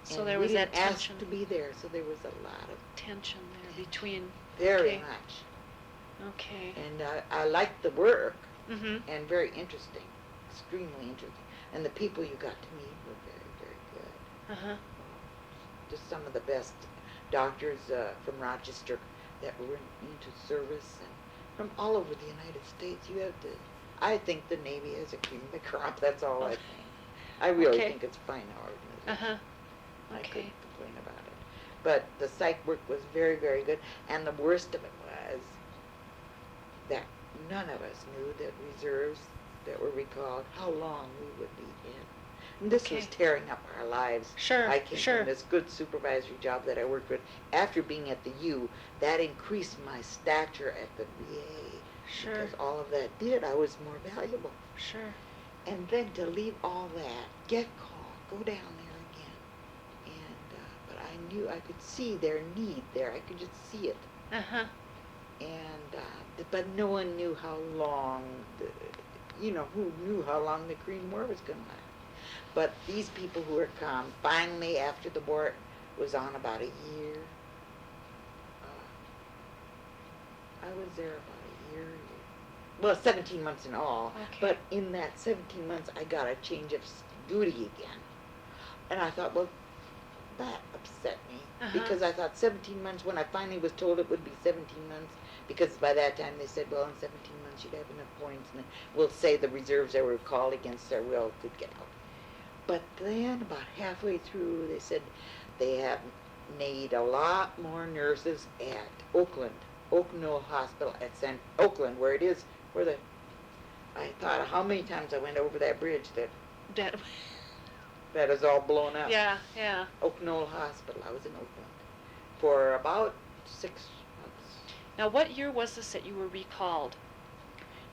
S1: So
S2: and
S1: there
S2: we
S1: was that
S2: didn't
S1: tension.
S2: ask to be there, so there was a lot of
S1: tension there between.
S2: very
S1: okay.
S2: much.
S1: Okay.
S2: And I liked the work,
S1: Mm-hmm.
S2: and very interesting, extremely interesting. And the people you got to meet were very, very good.
S1: Uh-huh.
S2: Just some of the best doctors from Rochester that were into service, and from all over the United States. I think the Navy is a cream of the crop. That's all I think. I really think it's a fine organization.
S1: Uh-huh.
S2: I
S1: Okay.
S2: couldn't complain about it. But the psych work was very, very good. And the worst of it was that none of us knew that reserves that were recalled, how long we would be in. And this was tearing up our lives.
S1: Sure,
S2: I came
S1: sure.
S2: from this good supervisory job that I worked with. After being at the U, that increased my stature at the VA.
S1: Sure.
S2: Because all of that did, I was more valuable.
S1: Sure.
S2: And then to leave all that, get called, go down there again. And, but I knew, I could see their need there. I could just see it.
S1: Uh-huh.
S2: And, but no one knew how long, who knew how long the Korean War was going to last. But these people who had come, finally after the war was on about a year, I was there about a year. Well, 17 months in all.
S1: Okay.
S2: But in that 17 months, I got a change of duty again. And I thought, well, that upset me.
S1: Uh-huh.
S2: Because I thought 17 months, when I finally was told it would be 17 months, because by that time they said, well, in 17 months you'd have enough points, and we'll say the reserves that were called against their will could get out. But then, about halfway through, they said they have need a lot more nurses at Oakland Hospital at Oakland, where it is, I thought how many times I went over that bridge that is all blown up.
S1: Yeah.
S2: Oakland Hospital. I was in Oakland for about 6 months.
S1: Now, what year was this that you were recalled?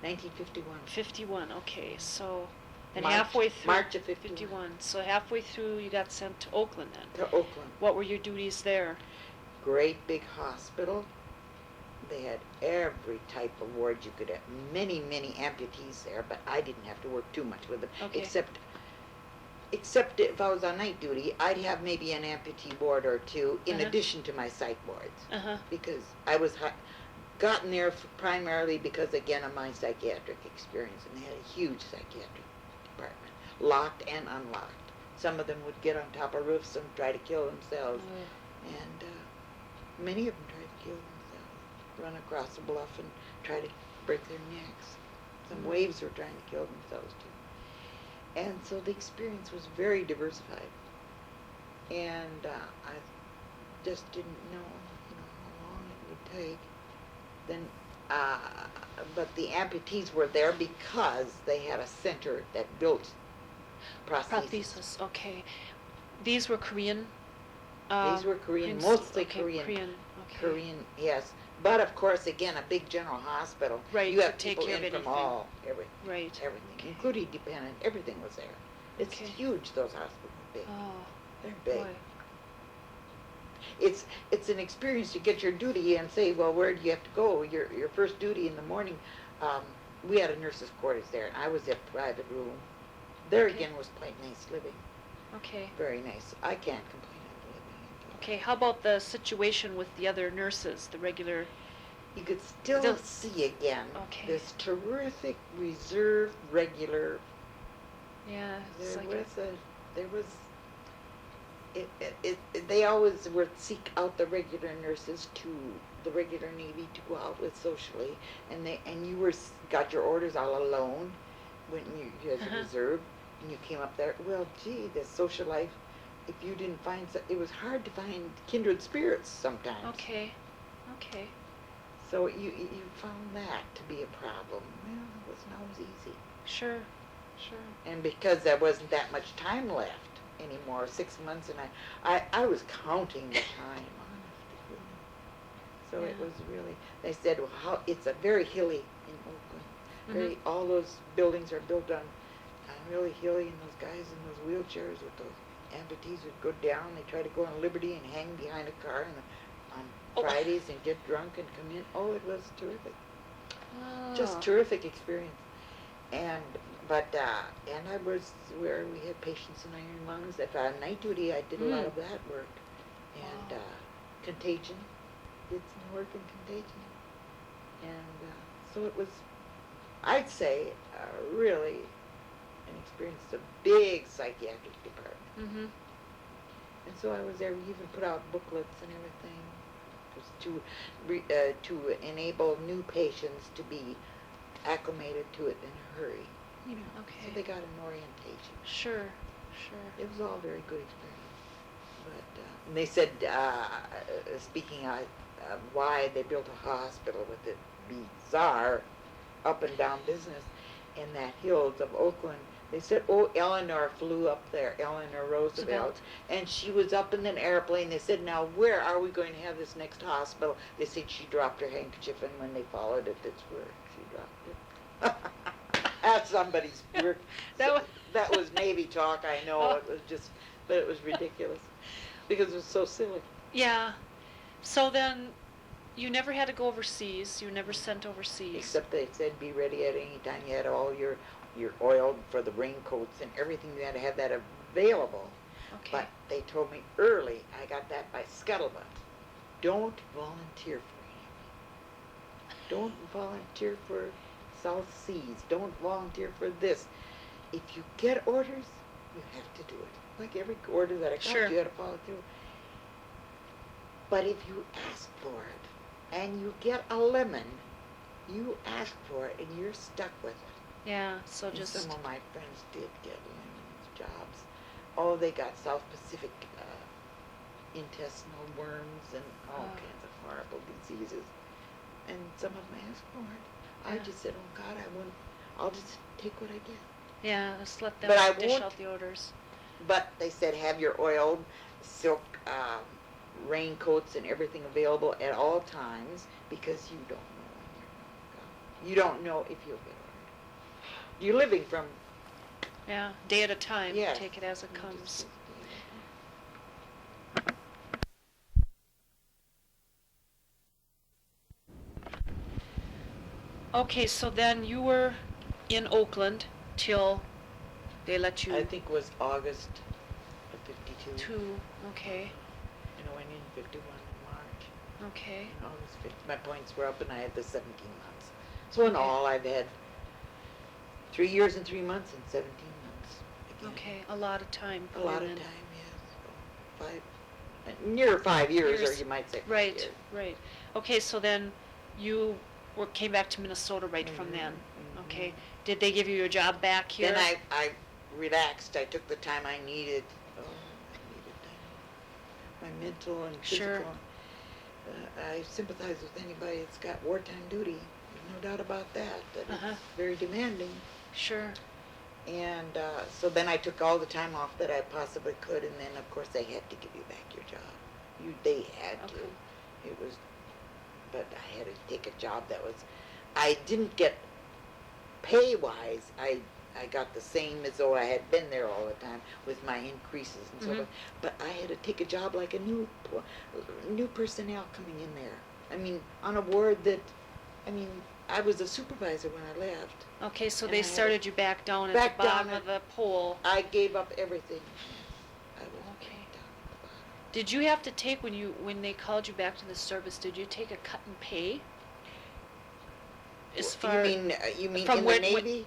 S2: 1951.
S1: 51. Okay, so then
S2: March,
S1: halfway through.
S2: March of 51.
S1: So halfway through, you got sent to Oakland then.
S2: To Oakland.
S1: What were your duties there?
S2: Great big hospital. They had every type of ward you could have. Many, many amputees there, but I didn't have to work too much with them.
S1: Okay.
S2: Except if I was on night duty, I'd have maybe an amputee ward or two in
S1: Uh-huh.
S2: addition to my psych wards.
S1: Uh-huh.
S2: Because I was gotten there primarily because, again, of my psychiatric experience. And they had a huge psychiatric department, locked and unlocked. Some of them would get on top of roofs and try to kill themselves. And Many of them tried to kill themselves, run across the bluff and try to break their necks. Some waves were trying to kill themselves too. And so the experience was very diversified. And I just didn't know, how long it would take. Then, but the amputees were there because they had a center that built prostheses.
S1: Okay. These were Korean?
S2: These were Korean, mostly
S1: okay,
S2: Korean.
S1: Okay.
S2: Korean, yes. But of course, again, a big general hospital.
S1: Right,
S2: You
S1: to
S2: have
S1: take
S2: people
S1: care of
S2: in from
S1: anything.
S2: everything,
S1: Okay.
S2: including dependent. Everything was there. It's
S1: Okay.
S2: huge. Those hospitals are big.
S1: Oh,
S2: They're big.
S1: boy.
S2: It's an experience to get your duty and say, well, where do you have to go? Your first duty in the morning. We had a nurse's quarters there, and I was in a private room. There
S1: Okay.
S2: again was quite nice living.
S1: Okay.
S2: Very nice. I can't complain of living.
S1: Okay, how about the situation with the other nurses, the regular?
S2: You could still see again
S1: Okay.
S2: this terrific, reserved, regular.
S1: Yeah, it's
S2: they always would seek out the regular nurses to the regular Navy to go out with socially, and you got your orders all alone when you as a reserve, and you came up there. Well, gee, the social life. If you didn't find, it was hard to find kindred spirits sometimes.
S1: Okay.
S2: So you found that to be a problem. Well, it wasn't always easy.
S1: Sure.
S2: And because there wasn't that much time left anymore, 6 months, and I was counting the time, honestly. So it was really, they said, well, it's a very hilly in Oakland. All those buildings are built on really hilly, and those guys in those wheelchairs with those amputees would go down. They try to go on Liberty and hang behind a car on Fridays and get drunk and come in. Oh, it was terrific. Just terrific experience. And I was where we had patients in iron lungs. If I had night duty, I did a lot of that work. And contagion, did some work in contagion. And so it was, I'd say, really an experience, a big psychiatric department. And so I was there. We even put out booklets and everything, just to enable new patients to be acclimated to it in a hurry.
S1: Okay.
S2: So they got an orientation.
S1: Sure.
S2: It was all very good experience. But and they said, speaking of why they built a hospital with it bizarre up and down business in that hills of Oakland, they said, Eleanor flew up there, Eleanor Roosevelt, and she was up in an airplane. They said, now where are we going to have this next hospital? They said she dropped her handkerchief, and when they followed it, that's where she dropped it. That's somebody's work. That was Navy talk, I know. It was just, but it was ridiculous because it was so silly.
S1: Yeah. So then, you never had to go overseas. You never sent overseas.
S2: Except they said be ready at any time. You had all your oil for the raincoats and everything. You had to have that available.
S1: Okay.
S2: But they told me early, I got that by scuttlebutt. Don't volunteer for anything. Don't volunteer for South Seas. Don't volunteer for this. If you get orders, you have to do it. Like every order that I got, you had to follow through. But if you ask for it and you get a lemon, you ask for it and you're stuck with it.
S1: Yeah, so
S2: And
S1: just...
S2: some of my friends did get lemons jobs. Oh, they got South Pacific intestinal worms and all kinds of horrible diseases. And some of them asked for it. I just said, oh God, I'll just take what I get.
S1: Yeah, just let them dish out the orders.
S2: But they said have your oiled silk raincoats and everything available at all times because you don't know when you're going to go. You don't know if you'll get ordered. You're living from...
S1: Yeah, day at a time.
S2: Yes.
S1: Take it as it comes. Okay, so then you were in Oakland till they let you...
S2: I think it was August of 52.
S1: Okay.
S2: And I went in 51 in March.
S1: Okay.
S2: In August 50. My points were up and I had the 17 months. So in all, I've had 3 years and 3 months and 17 months. Again.
S1: Okay, a lot of time.
S2: A lot of time, yes. near 5 years, or you might say 5
S1: Right,
S2: years.
S1: right. Okay, so then you came back to Minnesota right from then. Okay. Did they give you your job back here?
S2: Then I relaxed. I took the time I needed. Oh, I needed time. My mental and physical.
S1: Sure.
S2: I sympathize with anybody that's got wartime duty. There's no doubt about that. That it's very demanding.
S1: Sure.
S2: And so then I took all the time off that I possibly could, and then of course they had to give you back your job. They had to. It was, but I had to take a job that was, I didn't get pay-wise, I got the same as though I had been there all the time with my increases and so forth. But I had to take a job like a new personnel coming in there. I mean, on a ward that, I mean, I was a supervisor when I left.
S1: Okay, so they started you back down at the bottom of the pole.
S2: I gave up everything. I was
S1: Okay.
S2: down at the bottom.
S1: Did you have to take, when they called you back to the service, did you take a cut in pay? As far,
S2: you mean
S1: from
S2: in
S1: when,
S2: the Navy?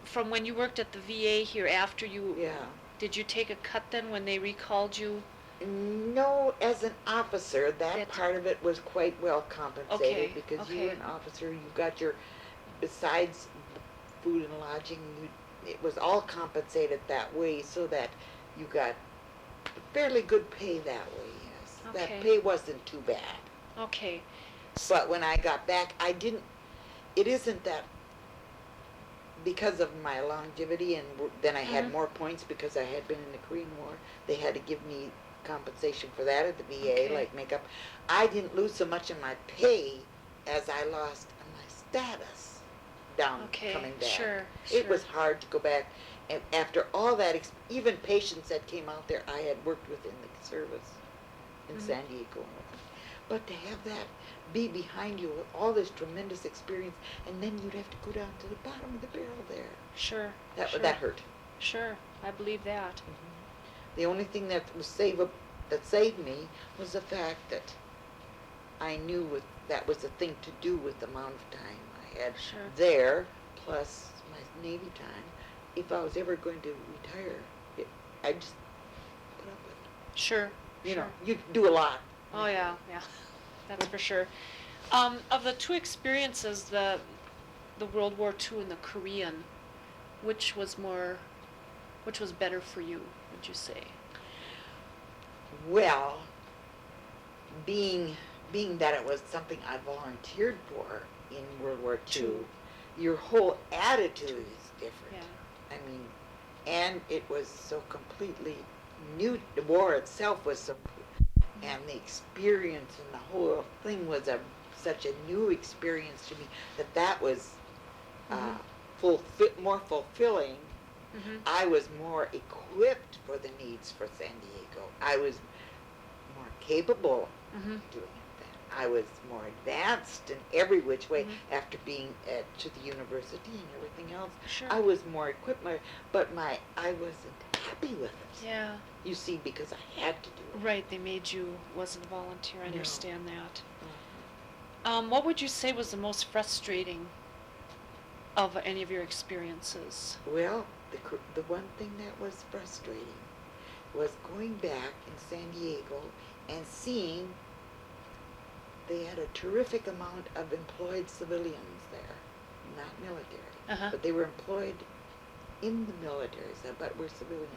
S1: From when you worked at the VA here, after you,
S2: Yeah.
S1: did you take a cut then when they recalled you?
S2: No, as an officer, that part of it was quite well compensated,
S1: Okay,
S2: because you were an officer, you got your, besides food and lodging, it was all compensated that way, so that you got fairly good pay that way, yes.
S1: Okay.
S2: That pay wasn't too bad.
S1: Okay.
S2: But when I got back, it isn't that because of my longevity, and then I had more points because I had been in the Korean War, they had to give me compensation for that at the VA, like makeup. I didn't lose so much in my pay as I lost in my status coming back.
S1: Sure.
S2: It was hard to go back. And after all that, even patients that came out there, I had worked with in the service in San Diego. But to have that be behind you with all this tremendous experience, and then you'd have to go down to the bottom of the barrel there.
S1: Sure.
S2: That hurt.
S1: Sure, I believe that.
S2: The only thing that saved me was the fact that I knew that was the thing to do with the amount of time I had there, plus my Navy time. If I was ever going to retire, I'd just put up with it.
S1: Sure.
S2: You know, you do a lot.
S1: Oh yeah, that's for sure. Of the two experiences, the World War II and the Korean, which was better for you, would you say?
S2: Well, being that it was something I volunteered for in World War II, your whole attitude is different.
S1: Yeah.
S2: I mean, and it was so completely new. The war itself was so, and the experience and the whole thing was such a new experience to me that was more fulfilling. I was more equipped for the needs for San Diego. I was more capable of doing that. I was more advanced in every which way after being to the university and everything else.
S1: Sure.
S2: I was more equipped, but I wasn't happy with it.
S1: Yeah.
S2: You see, because I had to do it.
S1: Right, they made you, wasn't a volunteer, I understand that. What would you say was the most frustrating of any of your experiences?
S2: Well, the one thing that was frustrating was going back in San Diego and seeing they had a terrific amount of employed civilians there, not military, but they were employed in the military, but were civilians.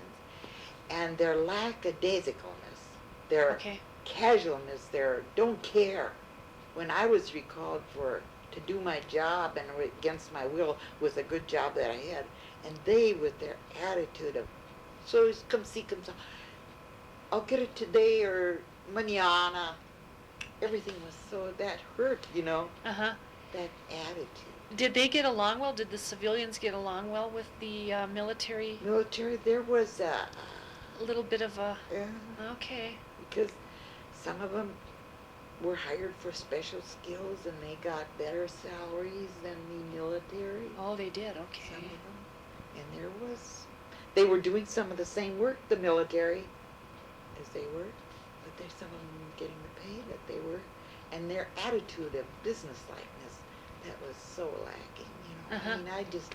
S2: And their lackadaisicalness, their casualness, their don't care. When I was recalled to do my job and against my will with a good job that I had, and they with their attitude of, so come see, come so, I'll get it today or mañana. Everything was so, that hurt, you know, that attitude.
S1: Did they get along well? Did the civilians get along well with the military?
S2: Military, there was a
S1: little bit of a,
S2: okay. Because some of them were hired for special skills and they got better salaries than the military.
S1: Oh, they did, okay.
S2: Some of them. And they were doing some of the same work, the military, as they were, but there's some of them getting the pay that they were, and their attitude of business-likeness, that was so lacking, you know. I mean, I just,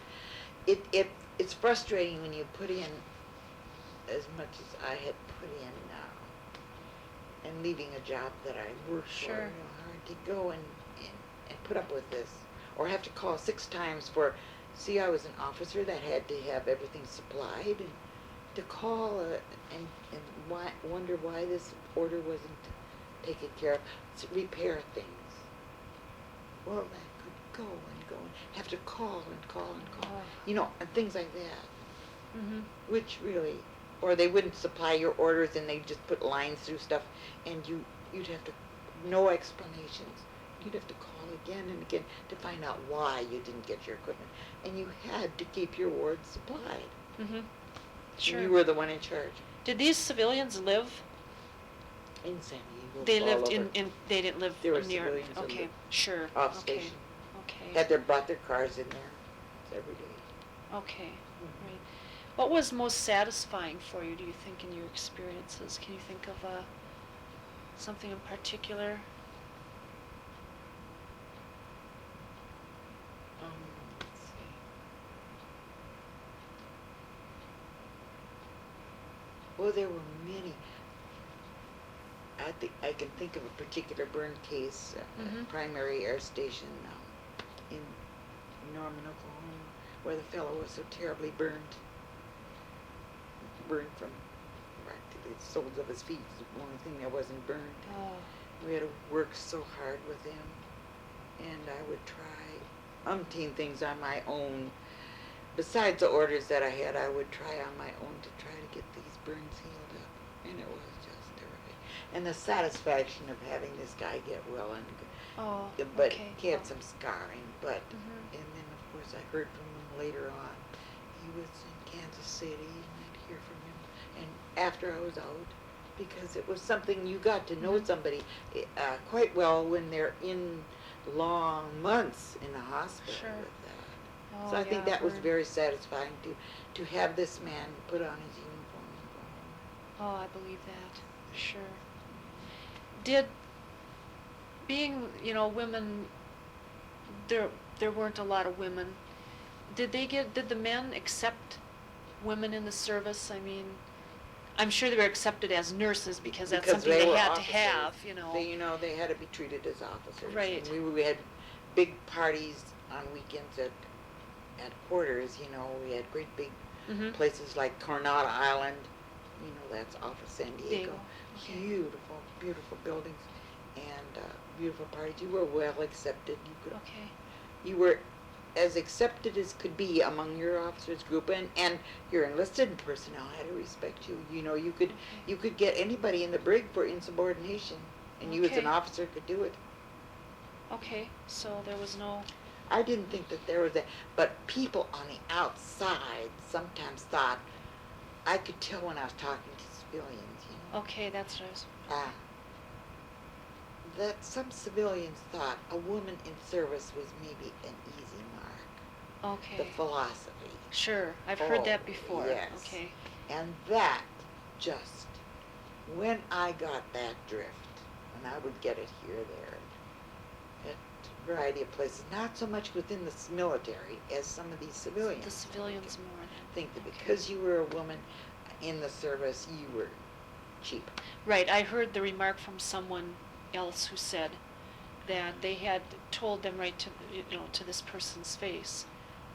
S2: it's frustrating when you put in as much as I had put in and leaving a job that I worked for,
S1: Sure.
S2: hard to go and put up with this, or have to call 6 times for. See, I was an officer that had to have everything supplied, and to call and wonder why this order wasn't taken care of. To repair things. Well, that could go and go and have to call and call and call,
S1: Oh.
S2: and things like that.
S1: Mhm.
S2: Which really, or they wouldn't supply your orders and they'd just put lines through stuff, and you'd have to, no explanations. You'd have to call again and again to find out why you didn't get your equipment, and you had to keep your wards supplied.
S1: Mhm. Sure.
S2: You were the one in charge.
S1: Did these civilians live?
S2: In San Diego.
S1: They
S2: all
S1: lived
S2: over.
S1: in. They didn't live
S2: There were
S1: near.
S2: civilians that
S1: Okay.
S2: lived
S1: Sure.
S2: off
S1: Okay.
S2: station.
S1: Okay.
S2: Brought their cars in there every day.
S1: Okay. Right. What was most satisfying for you, do you think, in your experiences? Can you think of something in particular?
S2: Let's see. Well, there were many. I think I can think of a particular burn case,
S1: Mhm.
S2: primary air station in Norman, Oklahoma, where the fellow was so terribly burned from practically the soles of his feet. It was the only thing that wasn't burned.
S1: Oh.
S2: We had to work so hard with him, and I would try umpteen things on my own. Besides the orders that I had, I would try on my own to try to get these burns healed up, and it was just terrific. And the satisfaction of having this guy get well,
S1: Oh.
S2: but
S1: Okay.
S2: he had some scarring. But
S1: Mhm.
S2: and then of course I heard from him later on. He was in Kansas City, and I'd hear from him. And after I was out, because it was something you got to know
S1: Mhm.
S2: somebody quite well when they're in long months in the hospital
S1: Sure.
S2: with that.
S1: Oh,
S2: So I think
S1: yeah,
S2: that was
S1: burn.
S2: very satisfying to have this man put on his uniform and go home.
S1: Oh, I believe that. Sure. Did being, women, there weren't a lot of women. Did the men accept women in the service? I mean, I'm sure they were accepted as nurses because that's something they
S2: were
S1: had
S2: officers.
S1: to have,
S2: They had to be treated as officers.
S1: Right.
S2: And we had big parties on weekends at quarters. We had great big
S1: Mhm.
S2: places like Coronado Island. That's off of San Diego.
S1: Diego, okay.
S2: Beautiful, beautiful buildings and beautiful parties. You were well accepted.
S1: Okay.
S2: You were as accepted as could be among your officers group, and your enlisted personnel had to respect you. You could get anybody in the brig for insubordination, and you as an
S1: Okay.
S2: officer could do it.
S1: Okay, so there was no.
S2: I didn't think that there was that, but people on the outside sometimes thought, I could tell when I was talking to civilians,
S1: Okay, that's what I was.
S2: that some civilians thought a woman in service was maybe an easy mark.
S1: Okay.
S2: The philosophy.
S1: Sure, I've heard that
S2: Oh,
S1: before.
S2: yes.
S1: Okay.
S2: And that just, when I got that drift, and I would get it here, there, at a variety of places, not so much within the military as some of these civilians.
S1: The civilians more than.
S2: Think that because you were a woman in the service, you were cheap.
S1: Right, I heard the remark from someone else who said that they had told them right to this person's face,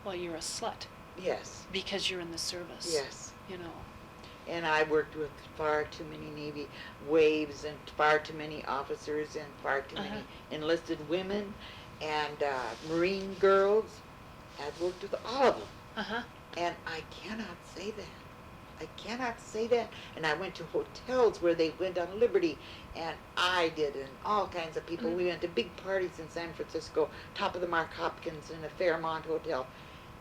S1: well, you're a slut
S2: Yes.
S1: because you're in the service.
S2: Yes. And I worked with far too many Navy waves and far too many officers and far too many enlisted women and Marine girls. I've worked with all of them.
S1: Uh-huh.
S2: And I cannot say that. I cannot say that. And I went to hotels where they went on Liberty, and I did, and all kinds of people.
S1: Mhm.
S2: We went to big parties in San Francisco, top of the Mark Hopkins in a Fairmont hotel,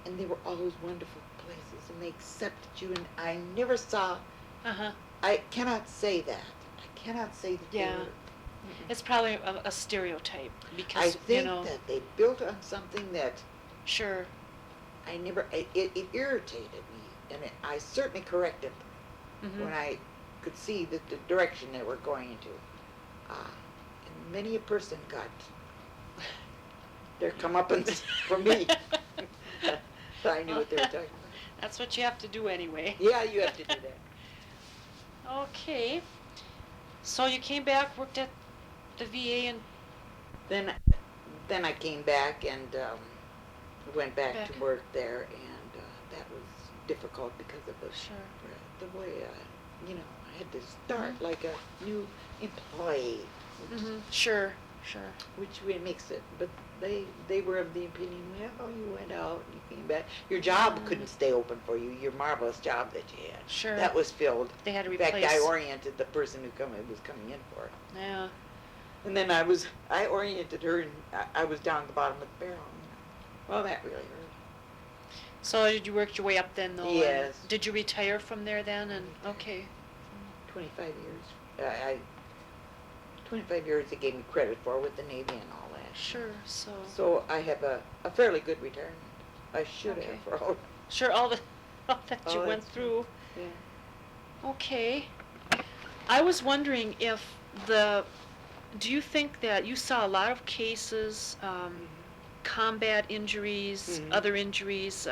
S2: and they were always wonderful places, and they accepted you, and I never saw,
S1: Uh-huh.
S2: I cannot say that. I cannot say that
S1: Yeah.
S2: they were.
S1: It's probably a stereotype because,
S2: I think that they built on something that
S1: Sure.
S2: it irritated me, and I certainly corrected
S1: Mhm.
S2: when I could see the direction they were going into. And many a person got their comeuppance from me. So I knew what they were talking about.
S1: That's what you have to do anyway.
S2: Yeah, you have to do that.
S1: Okay. So you came back, worked at the VA, and
S2: Then I came back and went back to work there, and that was difficult because of the way I had to start like a new employee.
S1: Sure.
S2: Which makes it, but they were of the opinion, well, you went out, you came back. Your job couldn't stay open for you. Your marvelous job that you had.
S1: Sure.
S2: That was filled.
S1: They had to
S2: In
S1: replace.
S2: fact, I oriented the person who was coming in for it.
S1: Yeah.
S2: And then I oriented her, and I was down at the bottom of the barrel. Well, that really hurt.
S1: So did you work your way up then, though?
S2: Yes.
S1: And did you retire from there then? And okay.
S2: 25 years. 25 years they gave me credit for with the Navy and all that.
S1: Sure.
S2: So I have a fairly good retirement. I should have for all.
S1: Sure, all that you went through.
S2: Yeah.
S1: Okay. I was wondering if do you think that you saw a lot of cases, combat injuries, other injuries,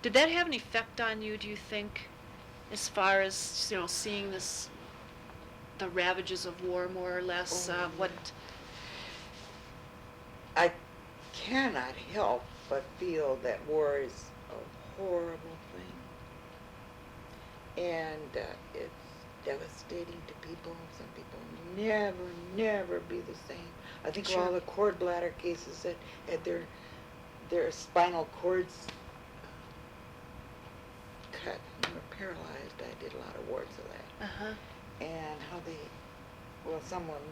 S1: did that have an effect on you, do you think, as far as, seeing the ravages of war, more or less, what?
S2: I cannot help but feel that war is a horrible thing. And it's devastating to people. Some people never be the same. I think of all the cord bladder cases that had their spinal cords cut and were paralyzed. I did a lot of wards of that. And how someone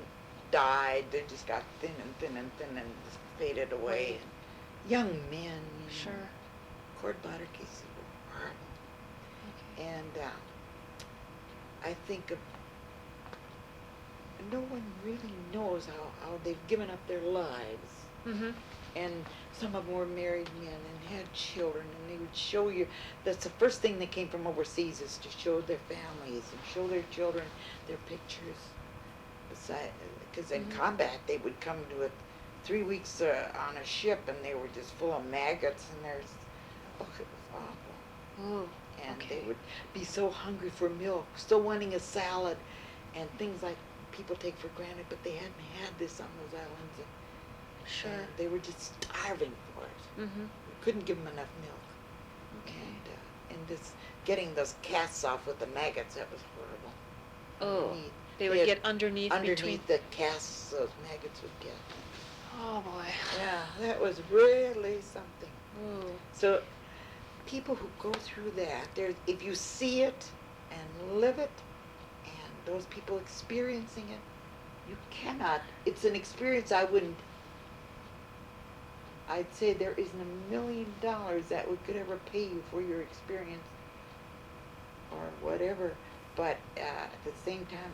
S2: died, they just got thin and just faded away.
S1: Right.
S2: Young men,
S1: Sure.
S2: Cord bladder cases were horrible. And I think no one really knows how they've given up their lives. And some of them were married men and had children, and they would show you. That's the first thing that came from overseas, is to show their families and show their children their pictures. Because in combat they would come to it 3 weeks on a ship, and they were just full of maggots, and it was awful. And they would be so hungry for milk, still wanting a salad, and things like people take for granted, but they hadn't had this on those islands. And they were just starving for it. We couldn't give them enough milk. And this getting those casts off with the maggots, that was horrible.
S1: They would get underneath
S2: the casts, those maggots would get.
S1: Oh boy.
S2: Yeah, that was really something. So people who go through that, if you see it and live it, and those people experiencing it, you cannot. It's an experience I'd say there isn't $1 million that could ever pay you for your experience or whatever. But at the same time,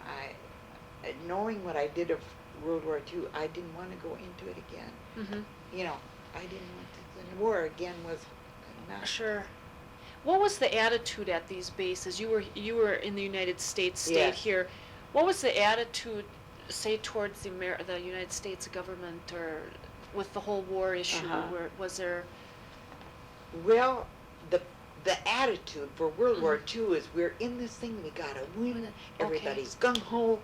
S2: knowing what I did of World War II, I didn't want to go into it again. I didn't want to. The war again was not.
S1: Sure. What was the attitude at these bases? You were in the United States, stayed here. What was the attitude, say, towards the United States government, or with the whole war issue? Was there?
S2: Well, the attitude for World War II is, we're in this thing, we gotta win. Everybody's gung ho.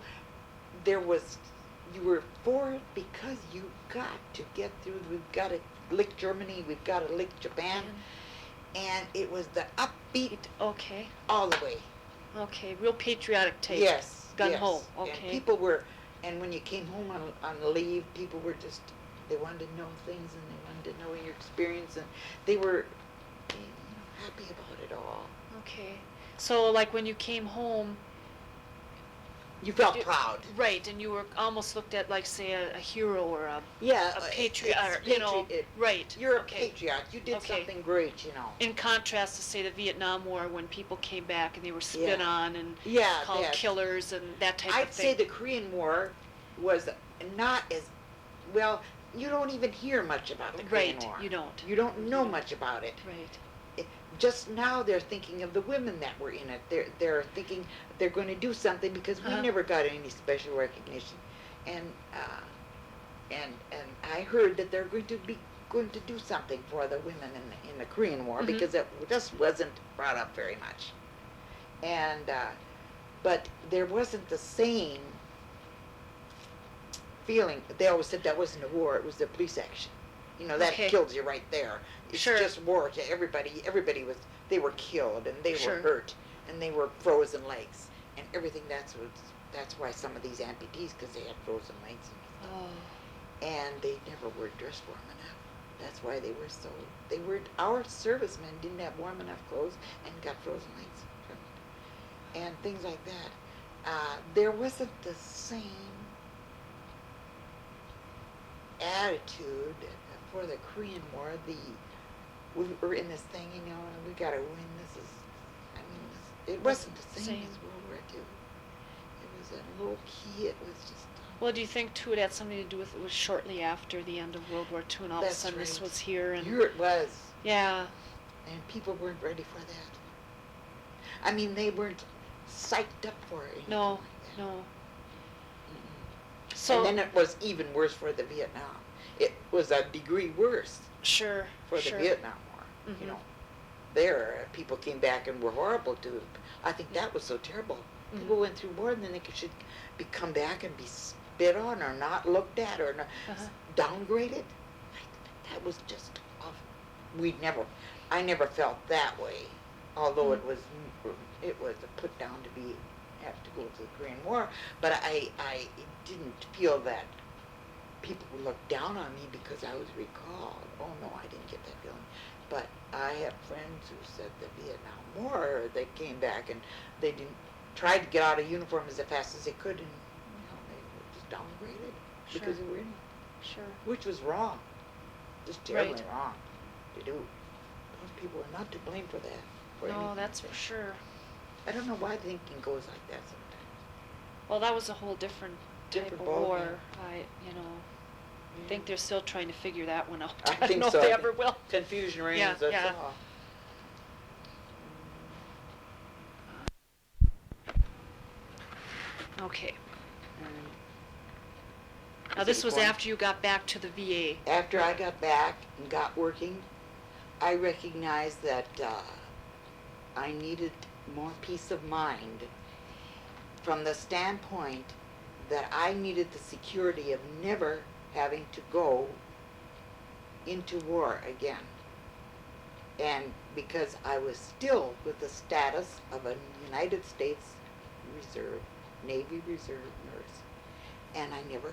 S2: You were for it because you got to get through. We've got to lick Germany. We've got to lick Japan. And it was the upbeat. All the way.
S1: Real patriotic take.
S2: Yes.
S1: Gung ho.
S2: And people were, and when you came home on leave, people were just, they wanted to know things, and they wanted to know your experience, and they were happy about it all.
S1: So like when you came home,
S2: you felt proud.
S1: Right, and you were almost looked at like, say, a hero or a patriot, right.
S2: You're a patriot. You did something great,
S1: In contrast to, say, the Vietnam War, when people came back and they were spit on and called killers and that type of thing.
S2: I'd say the Korean War was not as, well, you don't even hear much about the Korean War.
S1: Right, you don't.
S2: You don't know much about it.
S1: Right.
S2: Just now they're thinking of the women that were in it. They're thinking they're going to do something, because we never got any special recognition. And I heard that they're going to do something for the women in the Korean War, because it just wasn't brought up very much. And but there wasn't the same feeling, they always said that wasn't a war, it was the police action. You know, that
S1: Okay.
S2: kills you right there. It's
S1: Sure.
S2: just war. Everybody was, they were killed and they
S1: Sure.
S2: were hurt and they were frozen legs and everything. That's why some of these amputees, because they had frozen legs and stuff.
S1: Oh.
S2: And they never were dressed warm enough. That's why our servicemen didn't have warm enough clothes and got frozen legs from it. And things like that. There wasn't the same attitude for the Korean War. We were in this thing, you know, and we gotta win. It wasn't the same as World War II. It was a low key. It was just.
S1: Well, do you think too it had something to do with it was shortly after the end of World War II, and all of a sudden this was here? And
S2: here it was.
S1: Yeah.
S2: And people weren't ready for that. I mean, they weren't psyched up for it.
S1: No,
S2: like that.
S1: no.
S2: Mm-mm.
S1: So.
S2: And then it was even worse for the Vietnam. It was a degree worse.
S1: Sure.
S2: For the Vietnam War. You know, there people came back and were horrible to them. I think that was so terrible. People went through war and then they should come back and be spit on or not looked at or not downgraded. That was just awful. I never felt that way, although it was a put down to have to go to the Korean War. But I didn't feel that people would look down on me because I was recalled. Oh no, I didn't get that feeling. But I have friends who said the Vietnam War, they came back and they tried to get out of uniform as fast as they could, and they were just downgraded because they were in.
S1: Sure.
S2: Which was wrong, just terribly wrong to do. Those people are not to blame for that.
S1: No, that's for sure.
S2: I don't know why thinking goes like that sometimes.
S1: Well, that was a whole different type of war. I think they're still trying to figure that one out. I don't know if they ever will.
S2: Confusion reigns, that's all.
S1: Okay. Now this was after you got back to the VA.
S2: After I got back and got working, I recognized that I needed more peace of mind from the standpoint that I needed the security of never having to go into war again. And because I was still with the status of a United States Reserve, Navy Reserve nurse, and I never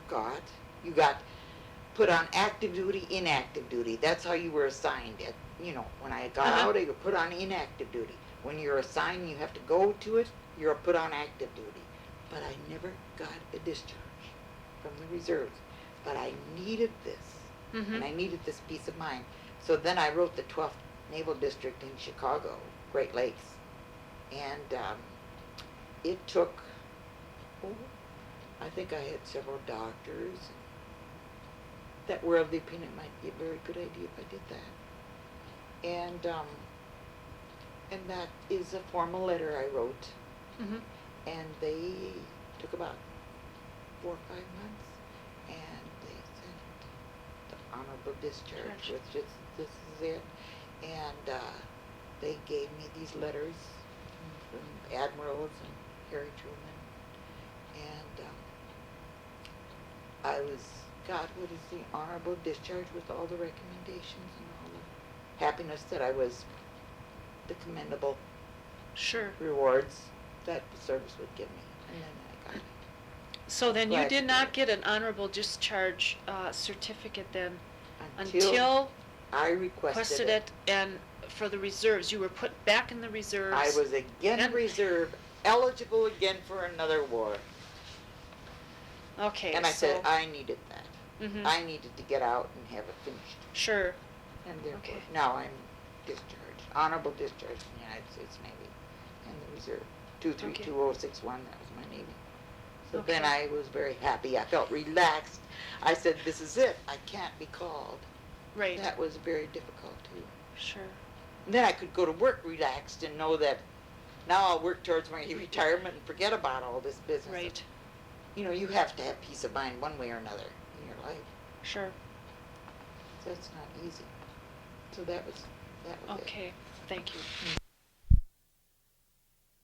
S2: you got put on active duty, inactive duty. That's how you were assigned it. You know, when I got out, I got put on inactive duty. When you're assigned, you have to go to it, you're put on active duty. But I never got a discharge from the reserves. But I needed this, and I needed this peace of mind. So then I wrote the 12th Naval District in Chicago, Great Lakes. And it took, I think I had several doctors that were of the opinion it might be a very good idea if I did that. And that is a formal letter I wrote. And they took about 4 or 5 months, and they sent the honorable discharge, which is, this is it. And they gave me these letters from admirals and Harry Truman. And I got what is the honorable discharge with all the recommendations and all the happiness that I was the commendable rewards that the service would give me. And then I got it.
S1: So then you did not get an honorable discharge certificate then until
S2: I requested it.
S1: And for the reserves, you were put back in the reserves.
S2: I was again in reserve, eligible again for another war.
S1: Okay.
S2: And I said I needed that. I needed to get out and have it finished.
S1: Sure.
S2: And therefore, now I'm discharged, honorable discharge from the United States Navy and the reserve. 232061, that was my Navy. So then I was very happy. I felt relaxed. I said, this is it. I can't be called.
S1: Right.
S2: That was very difficult too.
S1: Sure.
S2: And then I could go to work relaxed and know that now I'll work towards my retirement and forget about all this business.
S1: Right.
S2: You know, you have to have peace of mind one way or another in your life.
S1: Sure.
S2: So it's not easy. So that was it.
S1: Okay. Thank you.